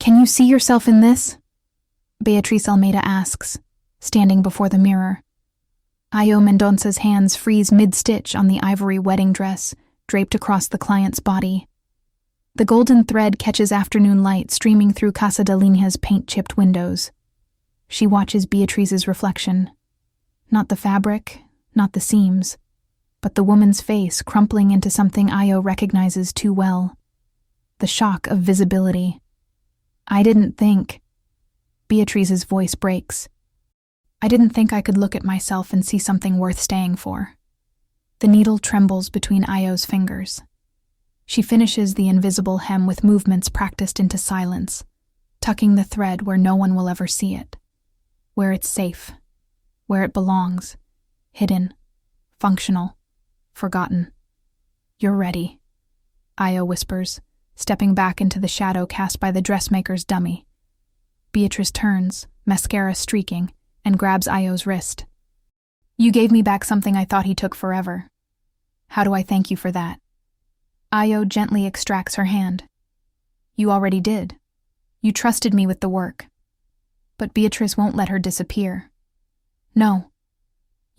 Can you see yourself in this? Beatriz Almeida asks, standing before the mirror. Ayo Mendonca's hands freeze mid-stitch on the ivory wedding dress draped across the client's body. The golden thread catches afternoon light streaming through Casa de Liña's paint-chipped windows. She watches Beatriz's reflection. Not the fabric, not the seams, but the woman's face crumpling into something Ayo recognizes too well. The shock of visibility. I didn't think... Beatriz's voice breaks. I didn't think I could look at myself and see something worth staying for. The needle trembles between Ayo's fingers. She finishes the invisible hem with movements practiced into silence, tucking the thread where no one will ever see it. Where it's safe. Where it belongs. Hidden. Functional. Forgotten. You're ready, Ayo whispers, stepping back into the shadow cast by the dressmaker's dummy. Beatriz turns, mascara streaking, and grabs Ayo's wrist. You gave me back something I thought he took forever. How do I thank you for that? Ayo gently extracts her hand. You already did. You trusted me with the work. But Beatriz won't let her disappear. No.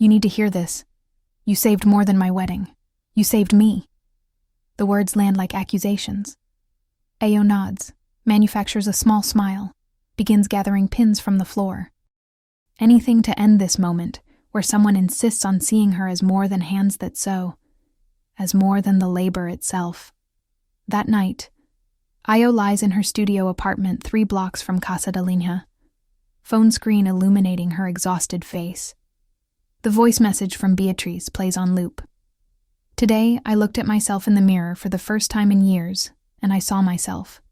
You need to hear this. You saved more than my wedding. You saved me. The words land like accusations. Ayo nods, manufactures a small smile, begins gathering pins from the floor. Anything to end this moment, where someone insists on seeing her as more than hands that sew, as more than the labor itself. That night, Ayo lies in her studio apartment 3 blocks from Casa de Liña, phone screen illuminating her exhausted face. The voice message from Beatriz plays on loop. Today, I looked at myself in the mirror for the first time in years, and I saw myself.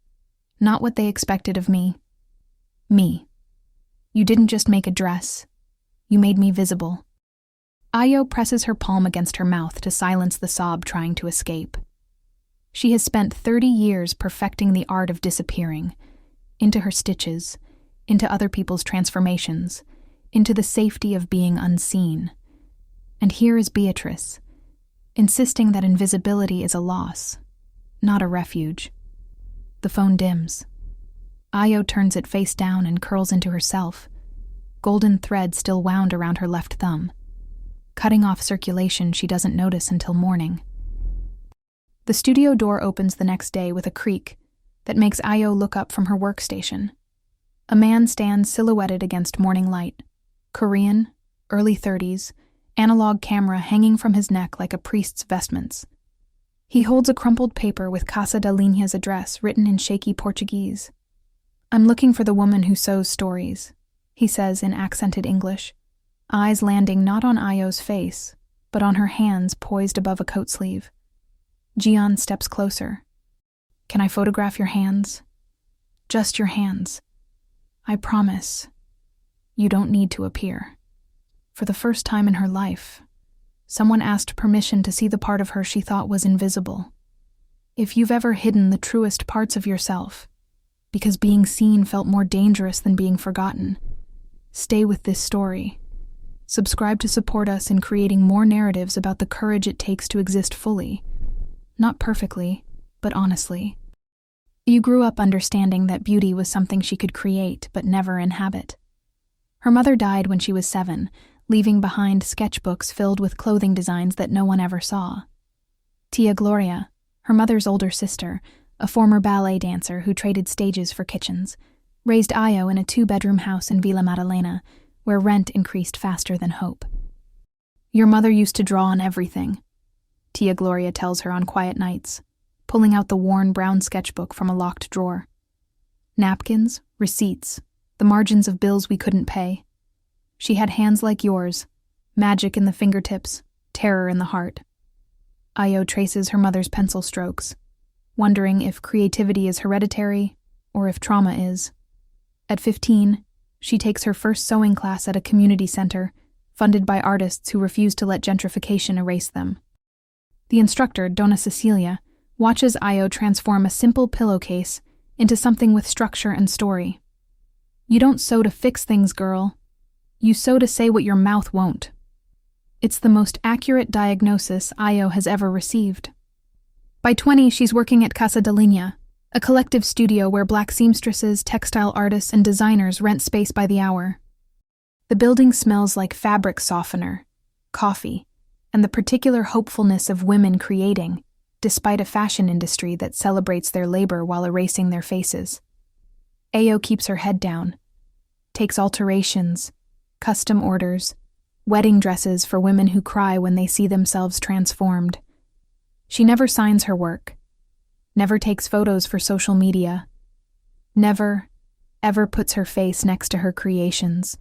Not what they expected of me. Me. You didn't just make a dress. You made me visible. Ayo presses her palm against her mouth to silence the sob trying to escape. She has spent 30 years perfecting the art of disappearing, into her stitches, into other people's transformations, into the safety of being unseen. And here is Beatriz, insisting that invisibility is a loss, not a refuge. The phone dims. Ayo turns it face down and curls into herself, golden thread still wound around her left thumb. Cutting off circulation she doesn't notice until morning. The studio door opens the next day with a creak that makes Ayo look up from her workstation. A man stands silhouetted against morning light. Korean, early 30s, analog camera hanging from his neck like a priest's vestments. He holds a crumpled paper with Casa de Liña's address written in shaky Portuguese. I'm looking for the woman who sews stories, he says in accented English, eyes landing not on Ayo's face, but on her hands poised above a coat sleeve. Gian steps closer. Can I photograph your hands? Just your hands. I promise. You don't need to appear. For the first time in her life, someone asked permission to see the part of her she thought was invisible. If you've ever hidden the truest parts of yourself, because being seen felt more dangerous than being forgotten, stay with this story. Subscribe to support us in creating more narratives about the courage it takes to exist fully. Not perfectly, but honestly. You grew up understanding that beauty was something she could create but never inhabit. Her mother died when she was 7, leaving behind sketchbooks filled with clothing designs that no one ever saw. Tia Gloria, her mother's older sister, a former ballet dancer who traded stages for kitchens, raised Ayo in a 2-bedroom house in Villa Madalena, where rent increased faster than hope. Your mother used to draw on everything, Tia Gloria tells her on quiet nights, pulling out the worn brown sketchbook from a locked drawer. Napkins, receipts, the margins of bills we couldn't pay. She had hands like yours, magic in the fingertips, terror in the heart. Ayo traces her mother's pencil strokes, wondering if creativity is hereditary or if trauma is. At 15, she takes her first sewing class at a community center, funded by artists who refuse to let gentrification erase them. The instructor, Donna Cecilia, watches Ayo transform a simple pillowcase into something with structure and story. You don't sew to fix things, girl. You sew to say what your mouth won't. It's the most accurate diagnosis Ayo has ever received. By 20, she's working at Casa de Liña, a collective studio where Black seamstresses, textile artists, and designers rent space by the hour. The building smells like fabric softener, coffee, and the particular hopefulness of women creating, despite a fashion industry that celebrates their labor while erasing their faces. Ayo keeps her head down, takes alterations, custom orders, wedding dresses for women who cry when they see themselves transformed. She never signs her work, never takes photos for social media, never, ever puts her face next to her creations.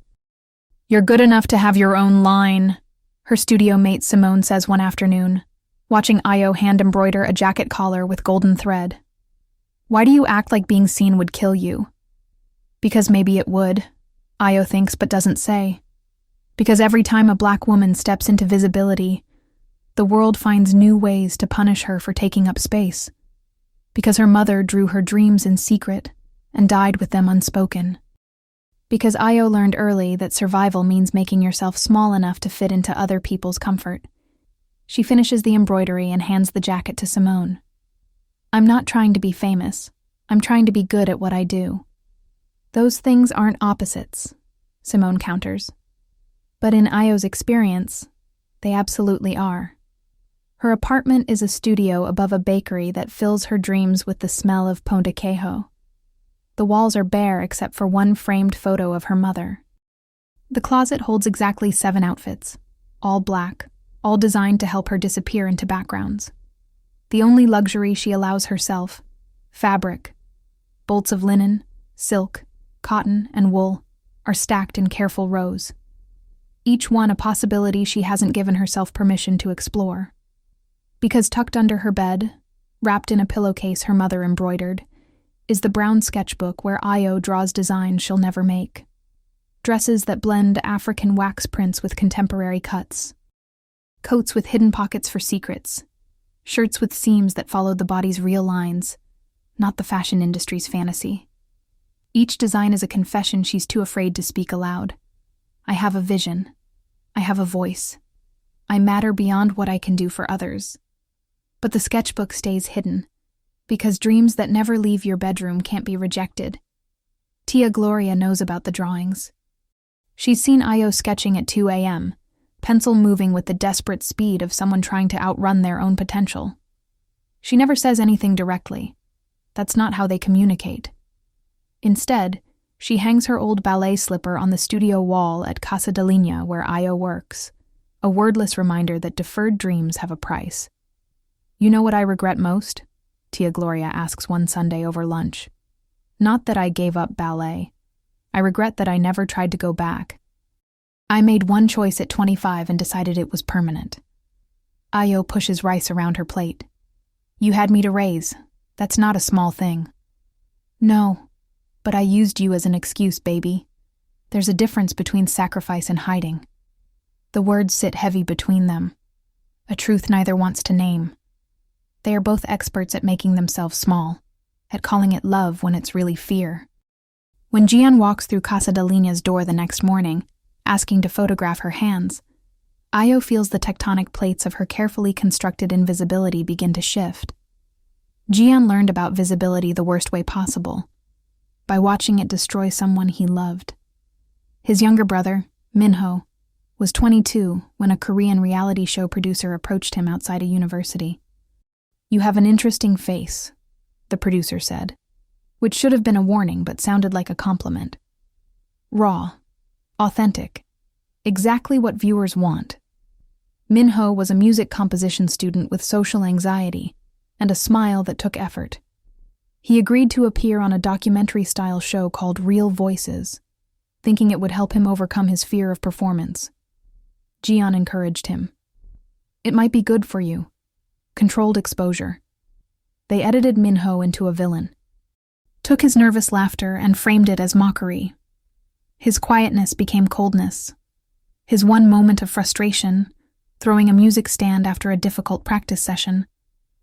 "You're good enough to have your own line," her studio mate Simone says one afternoon, watching Ayo hand-embroider a jacket collar with golden thread. "Why do you act like being seen would kill you?" "Because maybe it would," Ayo thinks but doesn't say. Because every time a Black woman steps into visibility, the world finds new ways to punish her for taking up space. Because her mother drew her dreams in secret and died with them unspoken. Because Ayo learned early that survival means making yourself small enough to fit into other people's comfort. She finishes the embroidery and hands the jacket to Simone. "I'm not trying to be famous. I'm trying to be good at what I do." "Those things aren't opposites," Simone counters. But in Ayo's experience, they absolutely are. Her apartment is a studio above a bakery that fills her dreams with the smell of pão de queijo. The walls are bare except for one framed photo of her mother. The closet holds exactly 7 outfits, all black, all designed to help her disappear into backgrounds. The only luxury she allows herself, fabric. Bolts of linen, silk, cotton, and wool are stacked in careful rows. Each one a possibility she hasn't given herself permission to explore. Because tucked under her bed, wrapped in a pillowcase her mother embroidered, is the brown sketchbook where Ayo draws designs she'll never make. Dresses that blend African wax prints with contemporary cuts. Coats with hidden pockets for secrets. Shirts with seams that follow the body's real lines, not the fashion industry's fantasy. Each design is a confession she's too afraid to speak aloud. I have a vision. I have a voice. I matter beyond what I can do for others. But the sketchbook stays hidden, because dreams that never leave your bedroom can't be rejected. Tia Gloria knows about the drawings. She's seen Ayo sketching at 2 a.m., pencil moving with the desperate speed of someone trying to outrun their own potential. She never says anything directly. That's not how they communicate. Instead, she hangs her old ballet slipper on the studio wall at Casa de Linha where Ayo works, a wordless reminder that deferred dreams have a price. "You know what I regret most?" Tia Gloria asks one Sunday over lunch. "Not that I gave up ballet. I regret that I never tried to go back. I made one choice at 25 and decided it was permanent." Ayo pushes rice around her plate. "You had me to raise. That's not a small thing." "No, but I used you as an excuse, baby. There's a difference between sacrifice and hiding." The words sit heavy between them, a truth neither wants to name. They are both experts at making themselves small, at calling it love when it's really fear. When Jian walks through Casa de Linha's door the next morning, asking to photograph her hands, Ayo feels the tectonic plates of her carefully constructed invisibility begin to shift. Jian learned about visibility the worst way possible, by watching it destroy someone he loved. His younger brother, Minho, was 22 when a Korean reality show producer approached him outside a university. "You have an interesting face," the producer said, which should have been a warning but sounded like a compliment. Raw, authentic, exactly what viewers want. Minho was a music composition student with social anxiety and a smile that took effort. He agreed to appear on a documentary-style show called Real Voices, thinking it would help him overcome his fear of performance. Jian encouraged him. "It might be good for you. Controlled exposure." They edited Minho into a villain, took his nervous laughter and framed it as mockery. His quietness became coldness. His one moment of frustration, throwing a music stand after a difficult practice session,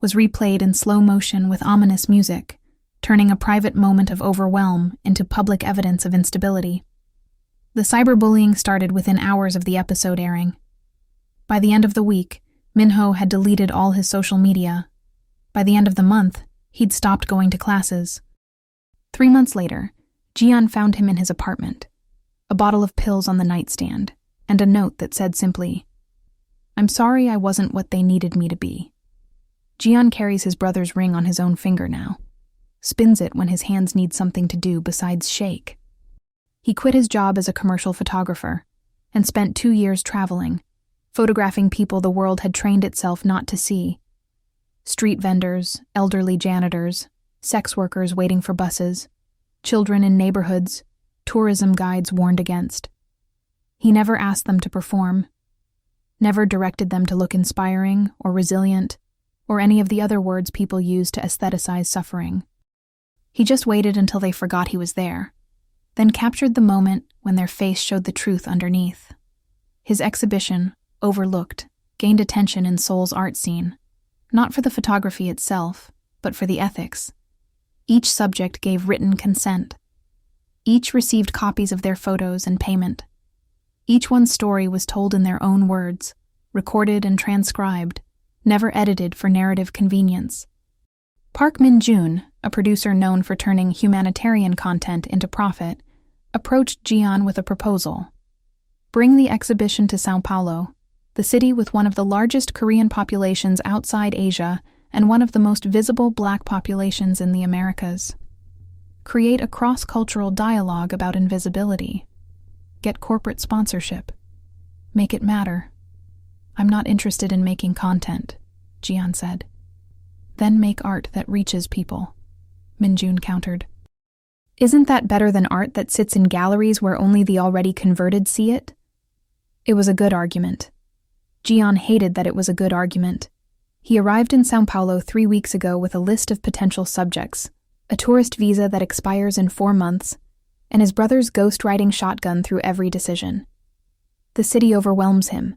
was replayed in slow motion with ominous music, turning a private moment of overwhelm into public evidence of instability. The cyberbullying started within hours of the episode airing. By the end of the week, Minho had deleted all his social media. By the end of the month, He'd stopped going to classes. 3 months later, Jian found him in his apartment, a bottle of pills on the nightstand, and a note that said simply, "I'm sorry I wasn't what they needed me to be." Jian carries his brother's ring on his own finger now, spins it when his hands need something to do besides shake. He quit his job as a commercial photographer and spent 2 years traveling, photographing people the world had trained itself not to see. Street vendors, elderly janitors, sex workers waiting for buses, children in neighborhoods, tourism guides warned against. He never asked them to perform, never directed them to look inspiring or resilient, or any of the other words people use to aestheticize suffering. He just waited until they forgot he was there, then captured the moment when their face showed the truth underneath. His exhibition, overlooked, gained attention in Seoul's art scene, not for the photography itself, but for the ethics. Each subject gave written consent. Each received copies of their photos and payment. Each one's story was told in their own words, recorded and transcribed, never edited for narrative convenience. Park Min-joon, a producer known for turning humanitarian content into profit, approached Jian with a proposal. Bring the exhibition to São Paulo, the city with one of the largest Korean populations outside Asia and one of the most visible Black populations in the Americas. Create a cross-cultural dialogue about invisibility. Get corporate sponsorship. Make it matter. I'm not interested in making content, Jian said. Then make art that reaches people, Min-joon countered. Isn't that better than art that sits in galleries where only the already converted see it? It was a good argument. Jian hated that it was a good argument. He arrived in São Paulo 3 weeks ago with a list of potential subjects, a tourist visa that expires in 4 months, and his brother's ghostwriting shotgun through every decision. The city overwhelms him.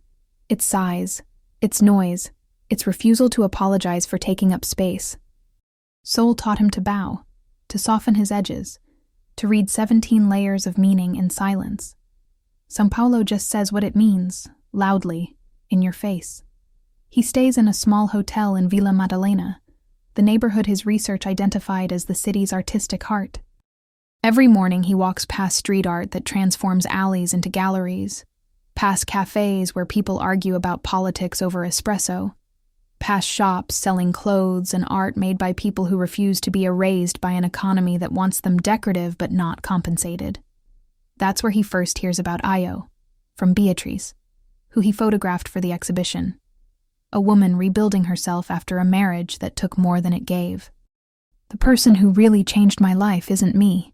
Its size, its noise, its refusal to apologize for taking up space. Seoul taught him to bow, to soften his edges, to read 17 layers of meaning in silence. São Paulo just says what it means, loudly, in your face. He stays in a small hotel in Vila Madalena, the neighborhood his research identified as the city's artistic heart. Every morning he walks past street art that transforms alleys into galleries, past cafes where people argue about politics over espresso, past shops selling clothes and art made by people who refuse to be erased by an economy that wants them decorative but not compensated. That's where he first hears about Ayo, from Beatrice, who he photographed for the exhibition. A woman rebuilding herself after a marriage that took more than it gave. The person who really changed my life isn't me,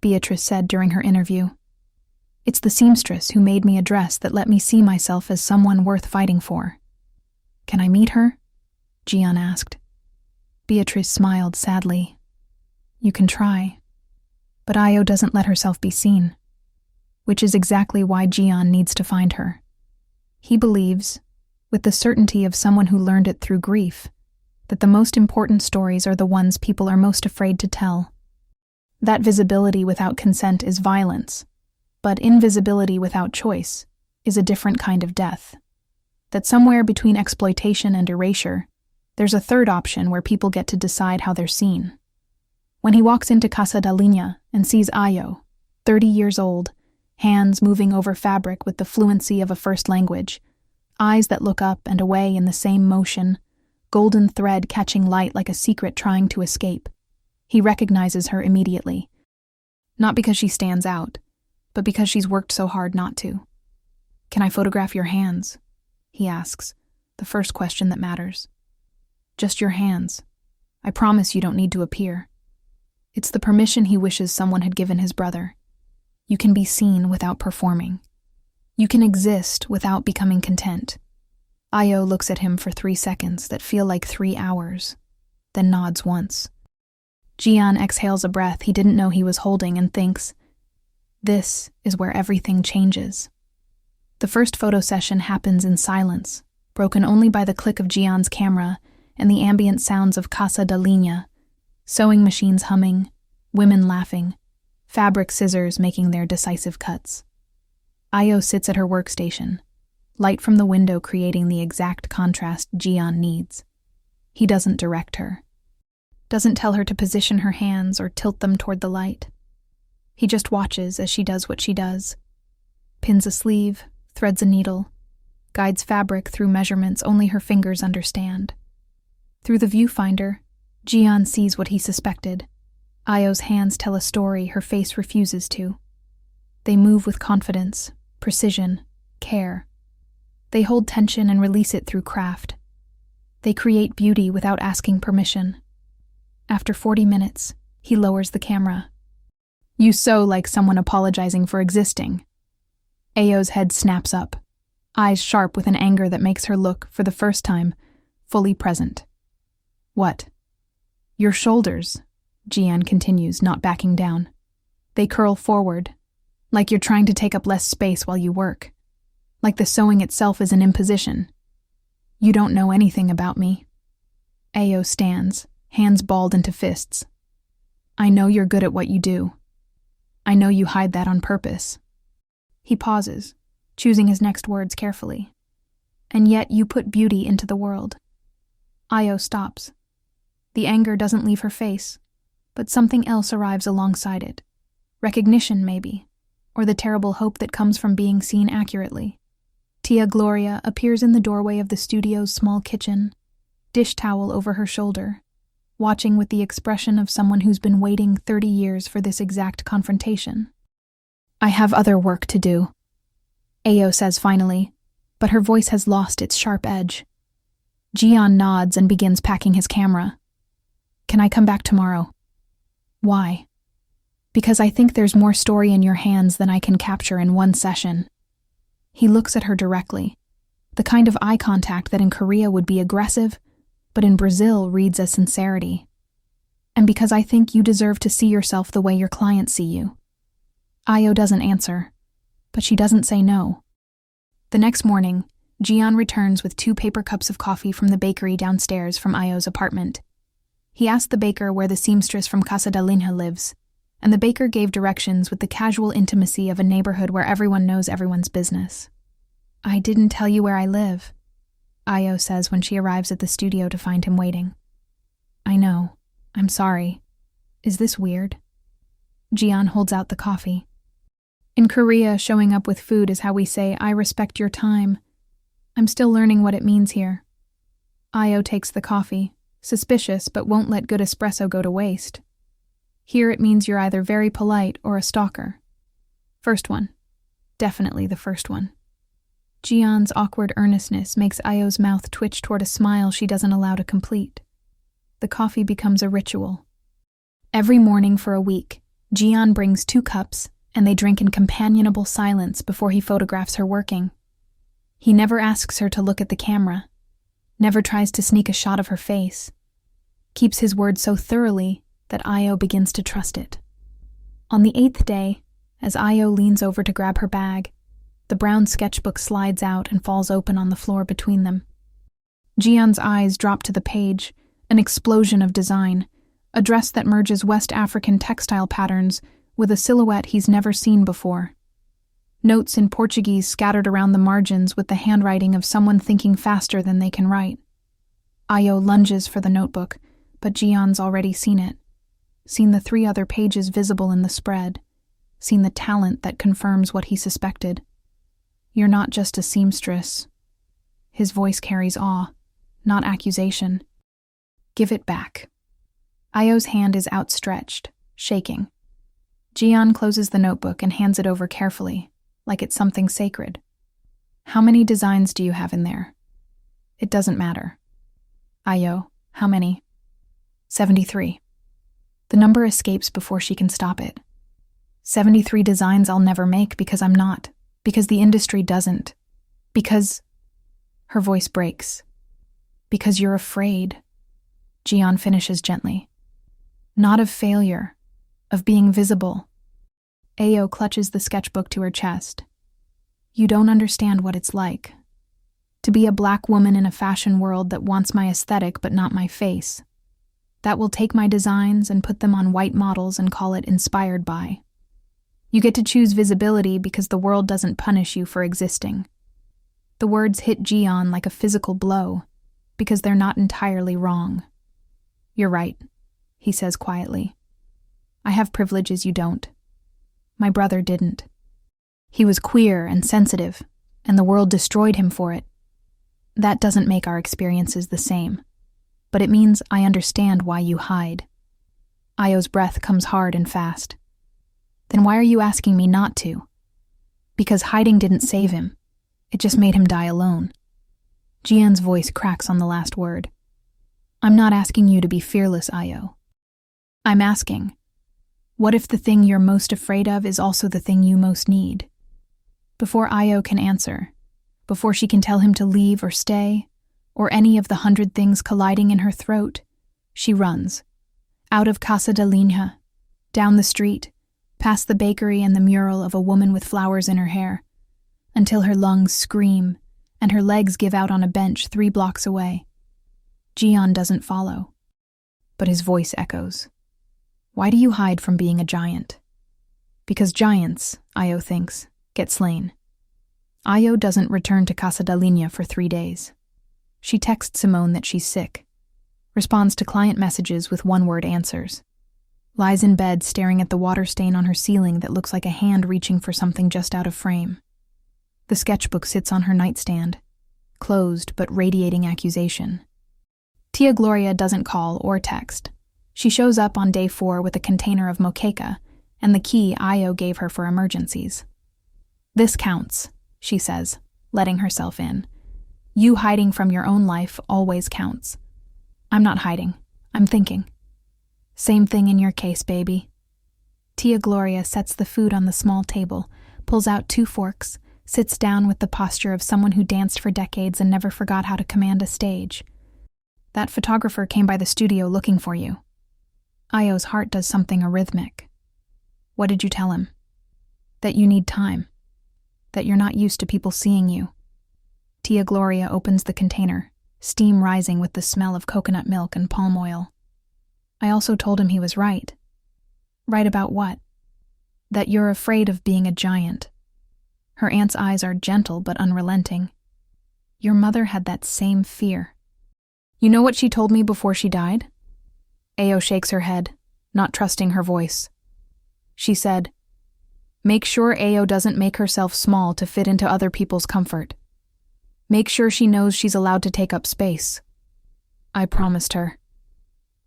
Beatrice said during her interview. It's the seamstress who made me a dress that let me see myself as someone worth fighting for. Can I meet her? Jian asked. Beatrice smiled sadly. You can try. But Ayo doesn't let herself be seen, which is exactly why Jian needs to find her. He believes, with the certainty of someone who learned it through grief, that the most important stories are the ones people are most afraid to tell. That visibility without consent is violence, but invisibility without choice is a different kind of death. That somewhere between exploitation and erasure, there's a third option where people get to decide how they're seen. When he walks into Casa da Linha and sees Ayo, 30 years old, hands moving over fabric with the fluency of a first language, eyes that look up and away in the same motion, golden thread catching light like a secret trying to escape, he recognizes her immediately. Not because she stands out, but because she's worked so hard not to. Can I photograph your hands? He asks, the first question that matters. Just your hands. I promise you don't need to appear. It's the permission he wishes someone had given his brother. You can be seen without performing. You can exist without becoming content. Ayo looks at him for 3 seconds that feel like 3 hours, then nods once. Jian exhales a breath he didn't know he was holding and thinks, this is where everything changes. The first photo session happens in silence, broken only by the click of Jian's camera and the ambient sounds of Casa da Linha, sewing machines humming, women laughing, fabric scissors making their decisive cuts. Ayo sits at her workstation, light from the window creating the exact contrast Jian needs. He doesn't direct her. doesn't tell her to position her hands or tilt them toward the light. He just watches as she does what she does. Pins a sleeve, threads a needle, guides fabric through measurements only her fingers understand. Through the viewfinder, Jian sees what he suspected. Ayo's hands tell a story her face refuses to. They move with confidence, precision, care. They hold tension and release it through craft. They create beauty without asking permission. After 40 minutes, he lowers the camera. "You sew like someone apologizing for existing." Ayo's head snaps up, eyes sharp with an anger that makes her look, for the first time, fully present. "What?" "Your shoulders," Jian continues, not backing down. "They curl forward, like you're trying to take up less space while you work. Like the sewing itself is an imposition. You don't know anything about me." Ayo stands, hands balled into fists. "I know you're good at what you do. I know you hide that on purpose." He pauses, choosing his next words carefully. "And yet you put beauty into the world." Ayo stops. The anger doesn't leave her face, but something else arrives alongside it. Recognition, maybe, or the terrible hope that comes from being seen accurately. Tia Gloria appears in the doorway of the studio's small kitchen, dish towel over her shoulder, watching with the expression of someone who's been waiting 30 years for this exact confrontation. "I have other work to do," Ayo says finally, but her voice has lost its sharp edge. Jian nods and begins packing his camera. "Can I come back tomorrow?" "Why?" "Because I think there's more story in your hands than I can capture in one session." He looks at her directly, the kind of eye contact that in Korea would be aggressive, but in Brazil reads as sincerity. "And because I think you deserve to see yourself the way your clients see you." Ayo doesn't answer, but she doesn't say no. The next morning, Jian returns with 2 paper cups of coffee from the bakery downstairs from Ayo's apartment. He asked the baker where the seamstress from Casa da Linha lives, and the baker gave directions with the casual intimacy of a neighborhood where everyone knows everyone's business. "I didn't tell you where I live," Ayo says when she arrives at the studio to find him waiting. "I know. I'm sorry. Is this weird?" Jian holds out the coffee. "In Korea, showing up with food is how we say, 'I respect your time.' I'm still learning what it means here." Ayo takes the coffee, suspicious but won't let good espresso go to waste. "Here it means you're either very polite or a stalker." "First one. Definitely the first one." Jian's awkward earnestness makes Ayo's mouth twitch toward a smile she doesn't allow to complete. The coffee becomes a ritual. Every morning for a week, Jian brings 2 cups, and they drink in companionable silence before he photographs her working. He never asks her to look at the camera, never tries to sneak a shot of her face, keeps his word so thoroughly that Ayo begins to trust it. On the 8th day, as Ayo leans over to grab her bag, the brown sketchbook slides out and falls open on the floor between them. Jian's eyes drop to the page, an explosion of design, a dress that merges West African textile patterns with a silhouette he's never seen before. Notes in Portuguese scattered around the margins with the handwriting of someone thinking faster than they can write. Ayo lunges for the notebook, but Jian's already seen it. Seen the 3 other pages visible in the spread. Seen the talent that confirms what he suspected. "You're not just a seamstress." His voice carries awe, not accusation. "Give it back." Ayo's hand is outstretched, shaking. Jian closes the notebook and hands it over carefully, like it's something sacred. "How many designs do you have in there?" "It doesn't matter." "Ayo, how many?" 73. The number escapes before she can stop it. 73 designs I'll never make because I'm not, because the industry doesn't, because... Her voice breaks. "Because you're afraid." Jian finishes gently. "Not of failure, of being visible." Ayo clutches the sketchbook to her chest. "You don't understand what it's like. To be a black woman in a fashion world that wants my aesthetic but not my face. That will take my designs and put them on white models and call it inspired by. You get to choose visibility because the world doesn't punish you for existing." The words hit Jian like a physical blow, because they're not entirely wrong. "You're right. he says quietly. I have privileges you don't. My brother didn't. He was queer and sensitive, and the world destroyed him for it. That doesn't make our experiences the same, but it means I understand why you hide. Ayo's breath comes hard and fast. Then why are you asking me not to? Because hiding didn't save him. It just made him die alone. Jian's voice cracks on the last word. I'm not asking you to be fearless, Ayo. I'm asking, what if the thing you're most afraid of is also the thing you most need? Before Ayo can answer, before she can tell him to leave or stay, or any of the 100 things colliding in her throat, she runs. Out of Casa de Linha, down the street, past the bakery and the mural of a woman with flowers in her hair, until her lungs scream and her legs give out on a bench 3 blocks away. Jian doesn't follow, but his voice echoes. Why do you hide from being a giant? Because giants, Ayo thinks, get slain. Ayo doesn't return to Casa de Linha for 3 days. She texts Simone that she's sick, responds to client messages with one-word answers, lies in bed staring at the water stain on her ceiling that looks like a hand reaching for something just out of frame. The sketchbook sits on her nightstand, closed but radiating accusation. Tia Gloria doesn't call or text. She shows up on day 4 with a container of moqueca and the key Ayo gave her for emergencies. This counts, she says, letting herself in. You hiding from your own life always counts. I'm not hiding. I'm thinking. Same thing in your case, baby. Tia Gloria sets the food on the small table, pulls out 2 forks, sits down with the posture of someone who danced for decades and never forgot how to command a stage. That photographer came by the studio looking for you. Ayo's heart does something arrhythmic. What did you tell him? That you need time. That you're not used to people seeing you. Tia Gloria opens the container, steam rising with the smell of coconut milk and palm oil. I also told him he was right. Right about what? That you're afraid of being a giant. Her aunt's eyes are gentle but unrelenting. Your mother had that same fear. You know what she told me before she died? Ayo shakes her head, not trusting her voice. She said, make sure Ayo doesn't make herself small to fit into other people's comfort. Make sure she knows she's allowed to take up space. I promised her.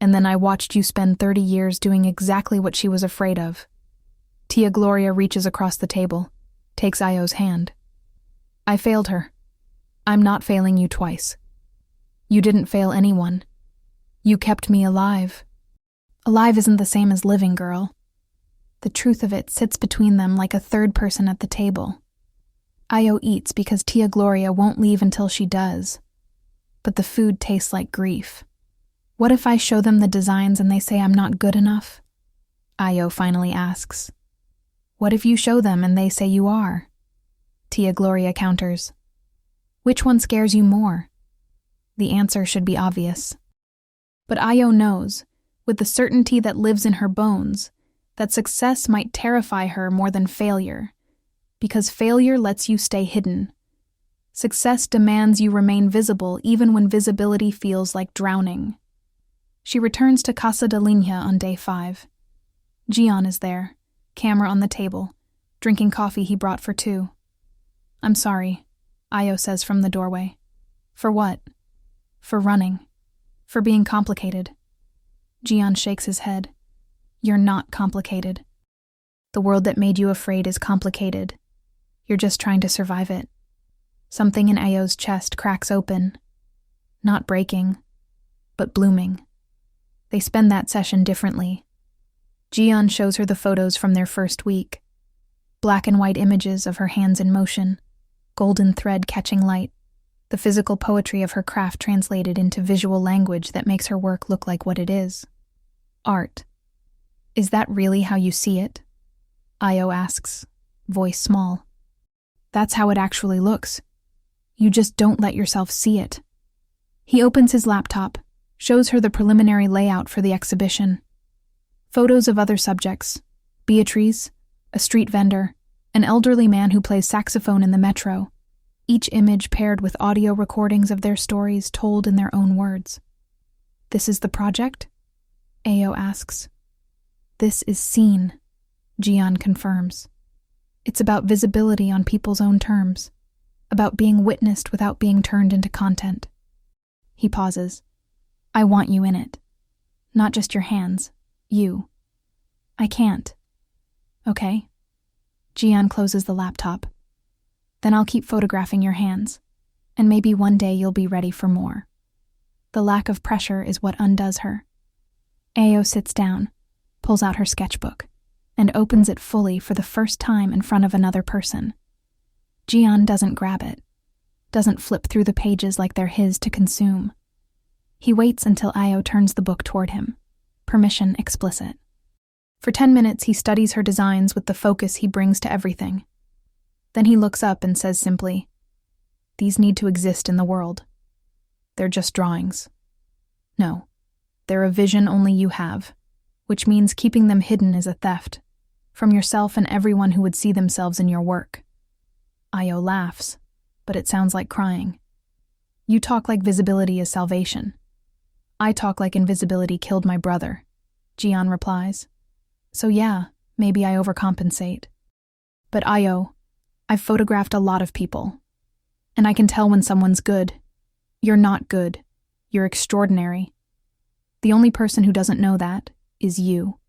And then I watched you spend 30 years doing exactly what she was afraid of. Tia Gloria reaches across the table, takes Ayo's hand. I failed her. I'm not failing you twice. You didn't fail anyone. You kept me alive. Alive isn't the same as living, girl. The truth of it sits between them like a third person at the table. Ayo eats because Tia Gloria won't leave until she does. But the food tastes like grief. What if I show them the designs and they say I'm not good enough? Ayo finally asks. What if you show them and they say you are? Tia Gloria counters. Which one scares you more? The answer should be obvious. But Ayo knows, with the certainty that lives in her bones, that success might terrify her more than failure, because failure lets you stay hidden. Success demands you remain visible even when visibility feels like drowning. She returns to Casa de Linha on day 5. Jian is there, camera on the table, drinking coffee he brought for 2. I'm sorry, Ayo says from the doorway. For what? For running. For being complicated. Jian shakes his head. You're not complicated. The world that made you afraid is complicated. You're just trying to survive it. Something in Ayo's chest cracks open. Not breaking, but blooming. They spend that session differently. Jian shows her the photos from their first week. Black and white images of her hands in motion, golden thread catching light, the physical poetry of her craft translated into visual language that makes her work look like what it is. Art. Is that really how you see it? Ayo asks, voice small. That's how it actually looks. You just don't let yourself see it. He opens his laptop, shows her the preliminary layout for the exhibition. Photos of other subjects, Beatrice, a street vendor, an elderly man who plays saxophone in the metro, each image paired with audio recordings of their stories told in their own words. This is the project? Ao asks. This is seen, Jian confirms. It's about visibility on people's own terms, about being witnessed without being turned into content. He pauses. I want you in it. Not just your hands. You. I can't. Okay. Jian closes the laptop. Then I'll keep photographing your hands, and maybe one day you'll be ready for more. The lack of pressure is what undoes her. Ao sits down, pulls out her sketchbook, and opens it fully for the first time in front of another person. Jian doesn't grab it, doesn't flip through the pages like they're his to consume. He waits until Ao turns the book toward him, permission explicit. For 10 minutes, he studies her designs with the focus he brings to everything. Then he looks up and says simply, "These need to exist in the world. They're just drawings. No, they're a vision only you have, which means keeping them hidden is a theft, from yourself and everyone who would see themselves in your work." Ao laughs, but it sounds like crying. You talk like visibility is salvation. I talk like invisibility killed my brother, Jian replies. So yeah, maybe I overcompensate. But Ao, I've photographed a lot of people, and I can tell when someone's good. You're not good. You're extraordinary. The only person who doesn't know that is you.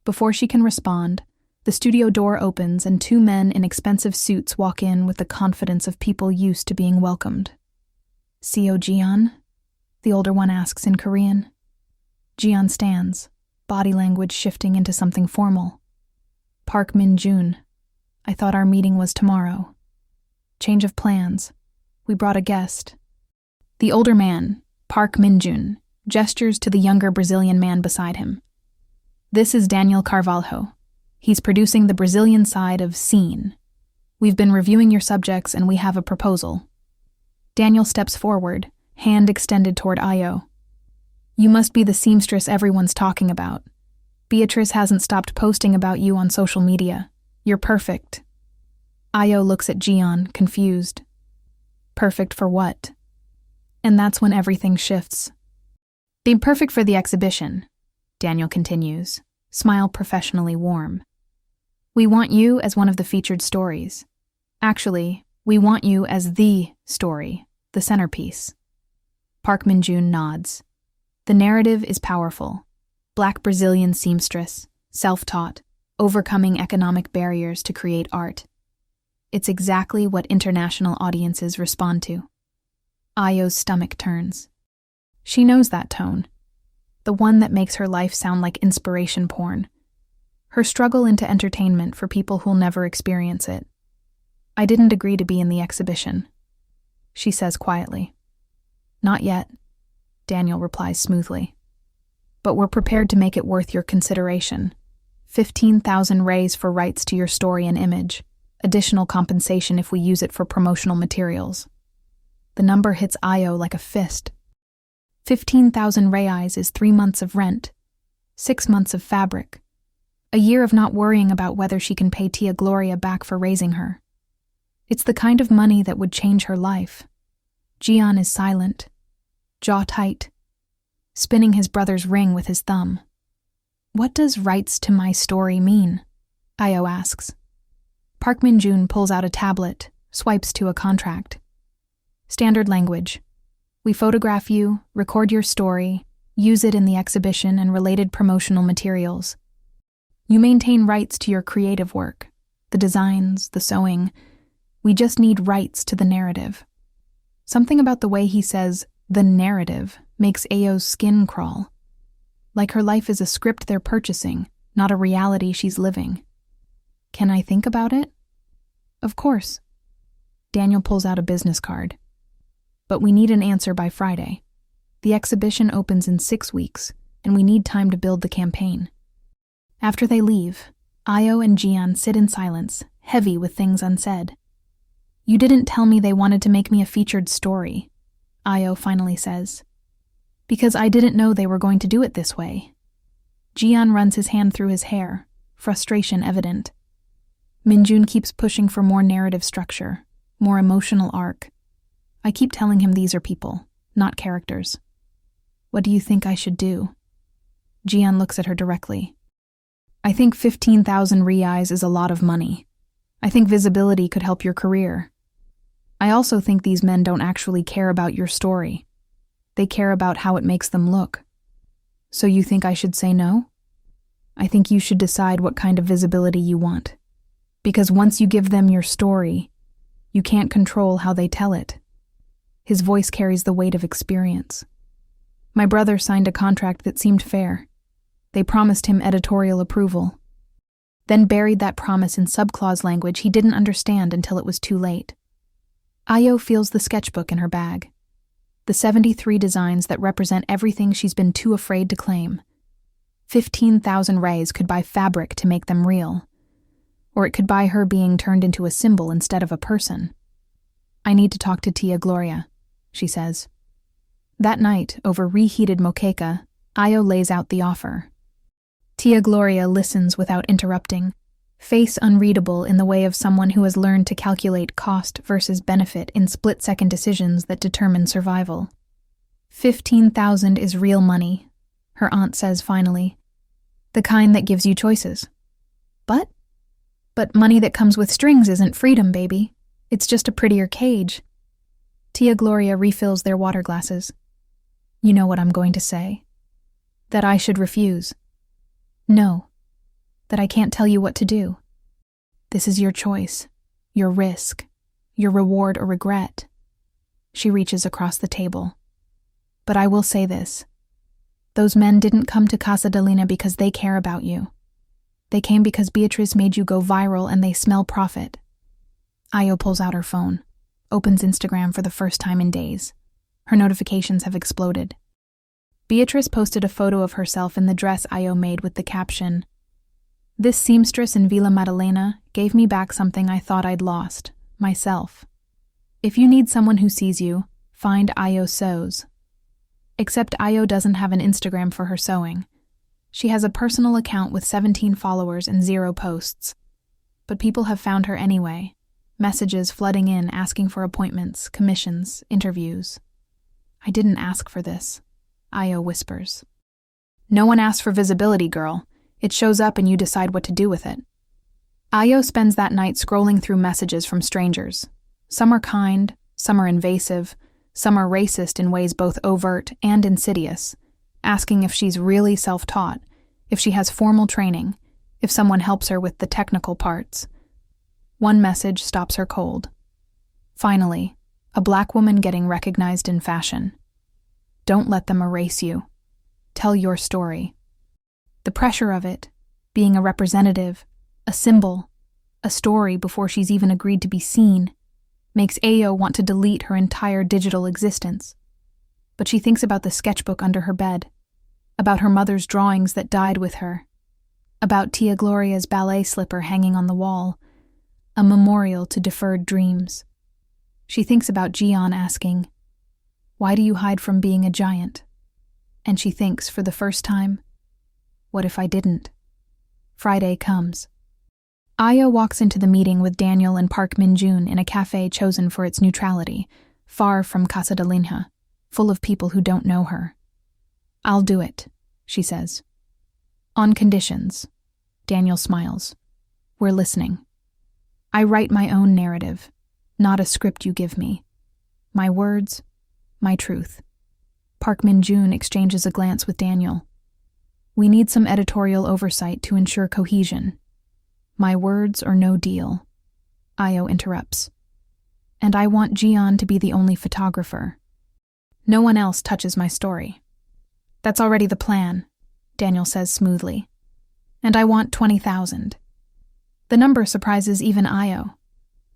Before she can respond, the studio door opens and 2 men in expensive suits walk in with the confidence of people used to being welcomed. "Seo Jian?" the older one asks in Korean. Jian stands, body language shifting into something formal. "Park Min-jun. I thought our meeting was tomorrow. Change of plans. We brought a guest." The older man, Park Min-jun, gestures to the younger Brazilian man beside him. "This is Daniel Carvalho. He's producing the Brazilian side of Scene. We've been reviewing your subjects and we have a proposal." Daniel steps forward, hand extended toward Ao. "You must be the seamstress everyone's talking about. Beatrice hasn't stopped posting about you on social media. You're perfect." Ao looks at Jian, confused. Perfect for what? And that's when everything shifts. "Be perfect for the exhibition," Daniel continues, smile professionally warm. "We want you as one of the featured stories. Actually, we want you as the story, the centerpiece." Park Min-jun nods. The narrative is powerful. Black Brazilian seamstress, self-taught, overcoming economic barriers to create art. It's exactly what international audiences respond to. Ayo's stomach turns. She knows that tone, the one that makes her life sound like inspiration porn. Her struggle into entertainment for people who'll never experience it. "I didn't agree to be in the exhibition," she says quietly. "Not yet," Daniel replies smoothly. "But we're prepared to make it worth your consideration. 15,000 raise for rights to your story and image. Additional compensation if we use it for promotional materials." The number hits Ao like a fist. 15,000 reais is 3 months of rent, 6 months of fabric, a year of not worrying about whether she can pay Tia Gloria back for raising her. It's the kind of money that would change her life. Jian is silent, jaw tight, spinning his brother's ring with his thumb. "What does rights to my story mean?" Ao asks. Park Min-jun pulls out a tablet, swipes to a contract. "Standard language. We photograph you, record your story, use it in the exhibition and related promotional materials. You maintain rights to your creative work, the designs, the sewing. We just need rights to the narrative." Something about the way he says, "the narrative," makes Ao's skin crawl. Like her life is a script they're purchasing, not a reality she's living. "Can I think about it?" "Of course." Daniel pulls out a business card. "But we need an answer by Friday. The exhibition opens in 6 weeks, and we need time to build the campaign." After they leave, Ao and Jian sit in silence, heavy with things unsaid. "You didn't tell me they wanted to make me a featured story," Ao finally says. "Because I didn't know they were going to do it this way." Jian runs his hand through his hair, frustration evident. Min-jun keeps pushing for more narrative structure, more emotional arc. I keep telling him these are people, not characters. "What do you think I should do?" Jian looks at her directly. I think 15,000 reais is a lot of money. I think visibility could help your career. I also think these men don't actually care about your story. They care about how it makes them look. So you think I should say no? I think you should decide what kind of visibility you want. Because once you give them your story, you can't control how they tell it. His voice carries the weight of experience. My brother signed a contract that seemed fair. They promised him editorial approval, then buried that promise in subclause language he didn't understand until it was too late. Ayo feels the sketchbook in her bag. The 73 designs that represent everything she's been too afraid to claim. 15,000 rays could buy fabric to make them real. Or it could buy her being turned into a symbol instead of a person. I need to talk to Tia Gloria, she says. That night, over reheated moqueca, Ayo lays out the offer. Tia Gloria listens without interrupting, face unreadable in the way of someone who has learned to calculate cost versus benefit in split-second decisions that determine survival. 15,000 is real money, her aunt says finally. The kind that gives you choices. But money that comes with strings isn't freedom, baby. It's just a prettier cage. Tia Gloria refills their water glasses. You know what I'm going to say? That I should refuse. No. That I can't tell you what to do. This is your choice, your risk, your reward or regret. She reaches across the table. But I will say this. Those men didn't come to Casa de Lina because they care about you. They came because Beatriz made you go viral and they smell profit. Ayo pulls out her phone, opens Instagram for the first time in days. Her notifications have exploded. Beatriz posted a photo of herself in the dress Ayo made with the caption, "This seamstress in Vila Madalena gave me back something I thought I'd lost, myself. If you need someone who sees you, find Ayo Sews." Except Ayo doesn't have an Instagram for her sewing. She has a personal account with 17 followers and 0 posts. But people have found her anyway, messages flooding in asking for appointments, commissions, interviews. I didn't ask for this, Ayo whispers. No one asked for visibility, girl. It shows up and you decide what to do with it. Ayo spends that night scrolling through messages from strangers. Some are kind, some are invasive, some are racist in ways both overt and insidious, asking if she's really self-taught, if she has formal training, if someone helps her with the technical parts. One message stops her cold. Finally, a black woman getting recognized in fashion. Don't let them erase you. Tell your story. The pressure of it, being a representative, a symbol, a story before she's even agreed to be seen, makes Ayo want to delete her entire digital existence. But she thinks about the sketchbook under her bed, about her mother's drawings that died with her, about Tia Gloria's ballet slipper hanging on the wall, a memorial to deferred dreams. She thinks about Jian asking, "Why do you hide from being a giant?" And she thinks, for the first time, what if I didn't? Friday comes. Ayo walks into the meeting with Daniel and Park Min-jun in a cafe chosen for its neutrality, far from Casa de Lina, full of people who don't know her. I'll do it, she says. On conditions. Daniel smiles. We're listening. I write my own narrative, not a script you give me. My words, my truth. Park Min-jun exchanges a glance with Daniel. We need some editorial oversight to ensure cohesion. My words or no deal. Ayo interrupts. And I want Jian to be the only photographer. No one else touches my story. That's already the plan, Daniel says smoothly. And I want 20,000. The number surprises even Ayo.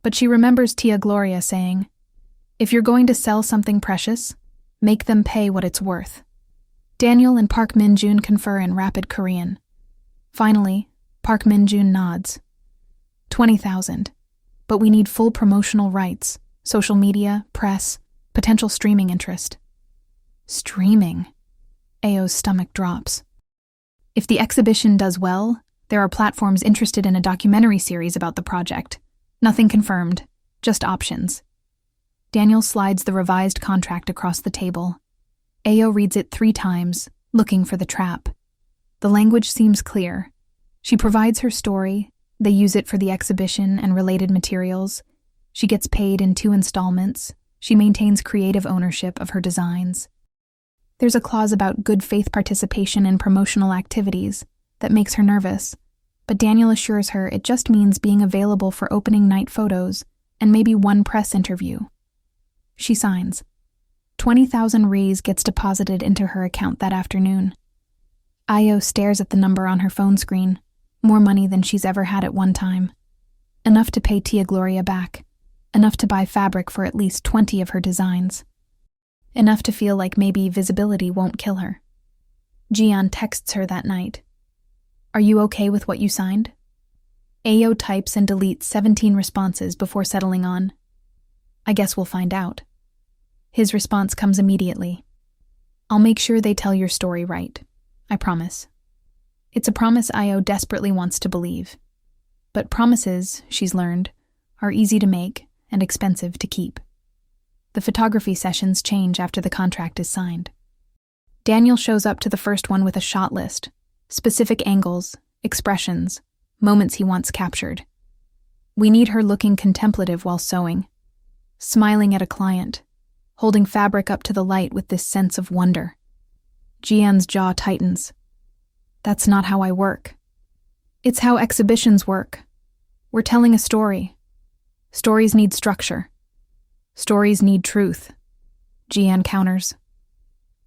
But she remembers Tia Gloria saying, if you're going to sell something precious, make them pay what it's worth. Daniel and Park Min-jun confer in rapid Korean. Finally, Park Min-jun nods. 20,000. But we need full promotional rights, social media, press, potential streaming interest. Streaming? Ayo's stomach drops. If the exhibition does well, there are platforms interested in a documentary series about the project. Nothing confirmed, just options. Daniel slides the revised contract across the table. Ayo reads it 3 times, looking for the trap. The language seems clear. She provides her story, they use it for the exhibition and related materials. She gets paid in 2 installments. She maintains creative ownership of her designs. There's a clause about good faith participation in promotional activities that makes her nervous, but Daniel assures her it just means being available for opening night photos and maybe 1 press interview. She signs. 20,000 Ries gets deposited into her account that afternoon. Io stares at the number on her phone screen, more money than she's ever had at one time. Enough to pay Tia Gloria back, enough to buy fabric for at least 20 of her designs. Enough to feel like maybe visibility won't kill her. Jian texts her that night. "Are you okay with what you signed?" Ao types and deletes 17 responses before settling on, "I guess we'll find out." His response comes immediately. "I'll make sure they tell your story right. I promise." It's a promise Io desperately wants to believe. But promises, she's learned, are easy to make and expensive to keep. The photography sessions change after the contract is signed. Daniel shows up to the first one with a shot list, specific angles, expressions, moments he wants captured. We need her looking contemplative while sewing, smiling at a client, holding fabric up to the light with this sense of wonder. Jian's jaw tightens. "That's not how I work." "It's how exhibitions work. We're telling a story. Stories need structure. Stories need truth," Jian counters.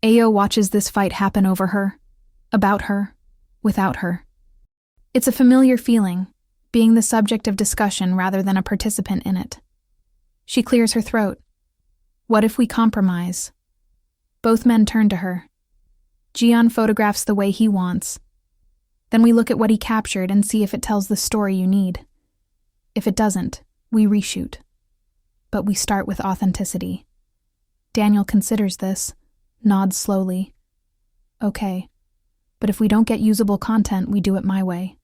Ao watches this fight happen over her, about her, without her. It's a familiar feeling, being the subject of discussion rather than a participant in it. She clears her throat. "What if we compromise?" Both men turn to her. Jian photographs the way he wants. Then we look at what he captured and see if it tells the story you need. If it doesn't, we reshoot. But we start with authenticity. Daniel considers this, nods slowly. "Okay, but if we don't get usable content, we do it my way."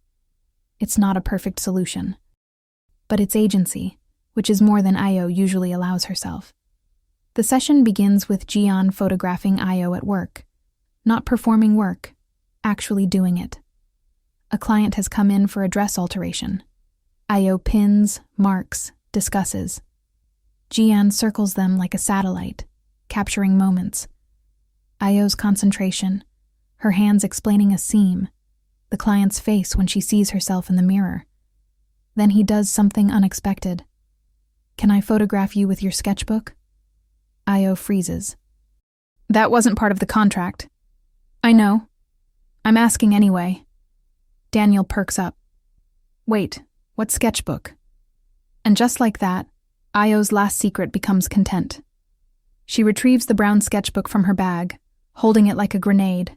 It's not a perfect solution. But it's agency, which is more than Io usually allows herself. The session begins with Jian photographing Io at work. Not performing work, actually doing it. A client has come in for a dress alteration. Io pins, marks, discusses. Jian circles them like a satellite, capturing moments. Io's concentration, her hands explaining a seam, the client's face when she sees herself in the mirror. Then he does something unexpected. "Can I photograph you with your sketchbook?" Io freezes. "That wasn't part of the contract." "I know. I'm asking anyway." Daniel perks up. "Wait, what sketchbook?" And just like that, Io's last secret becomes content. She retrieves the brown sketchbook from her bag, holding it like a grenade.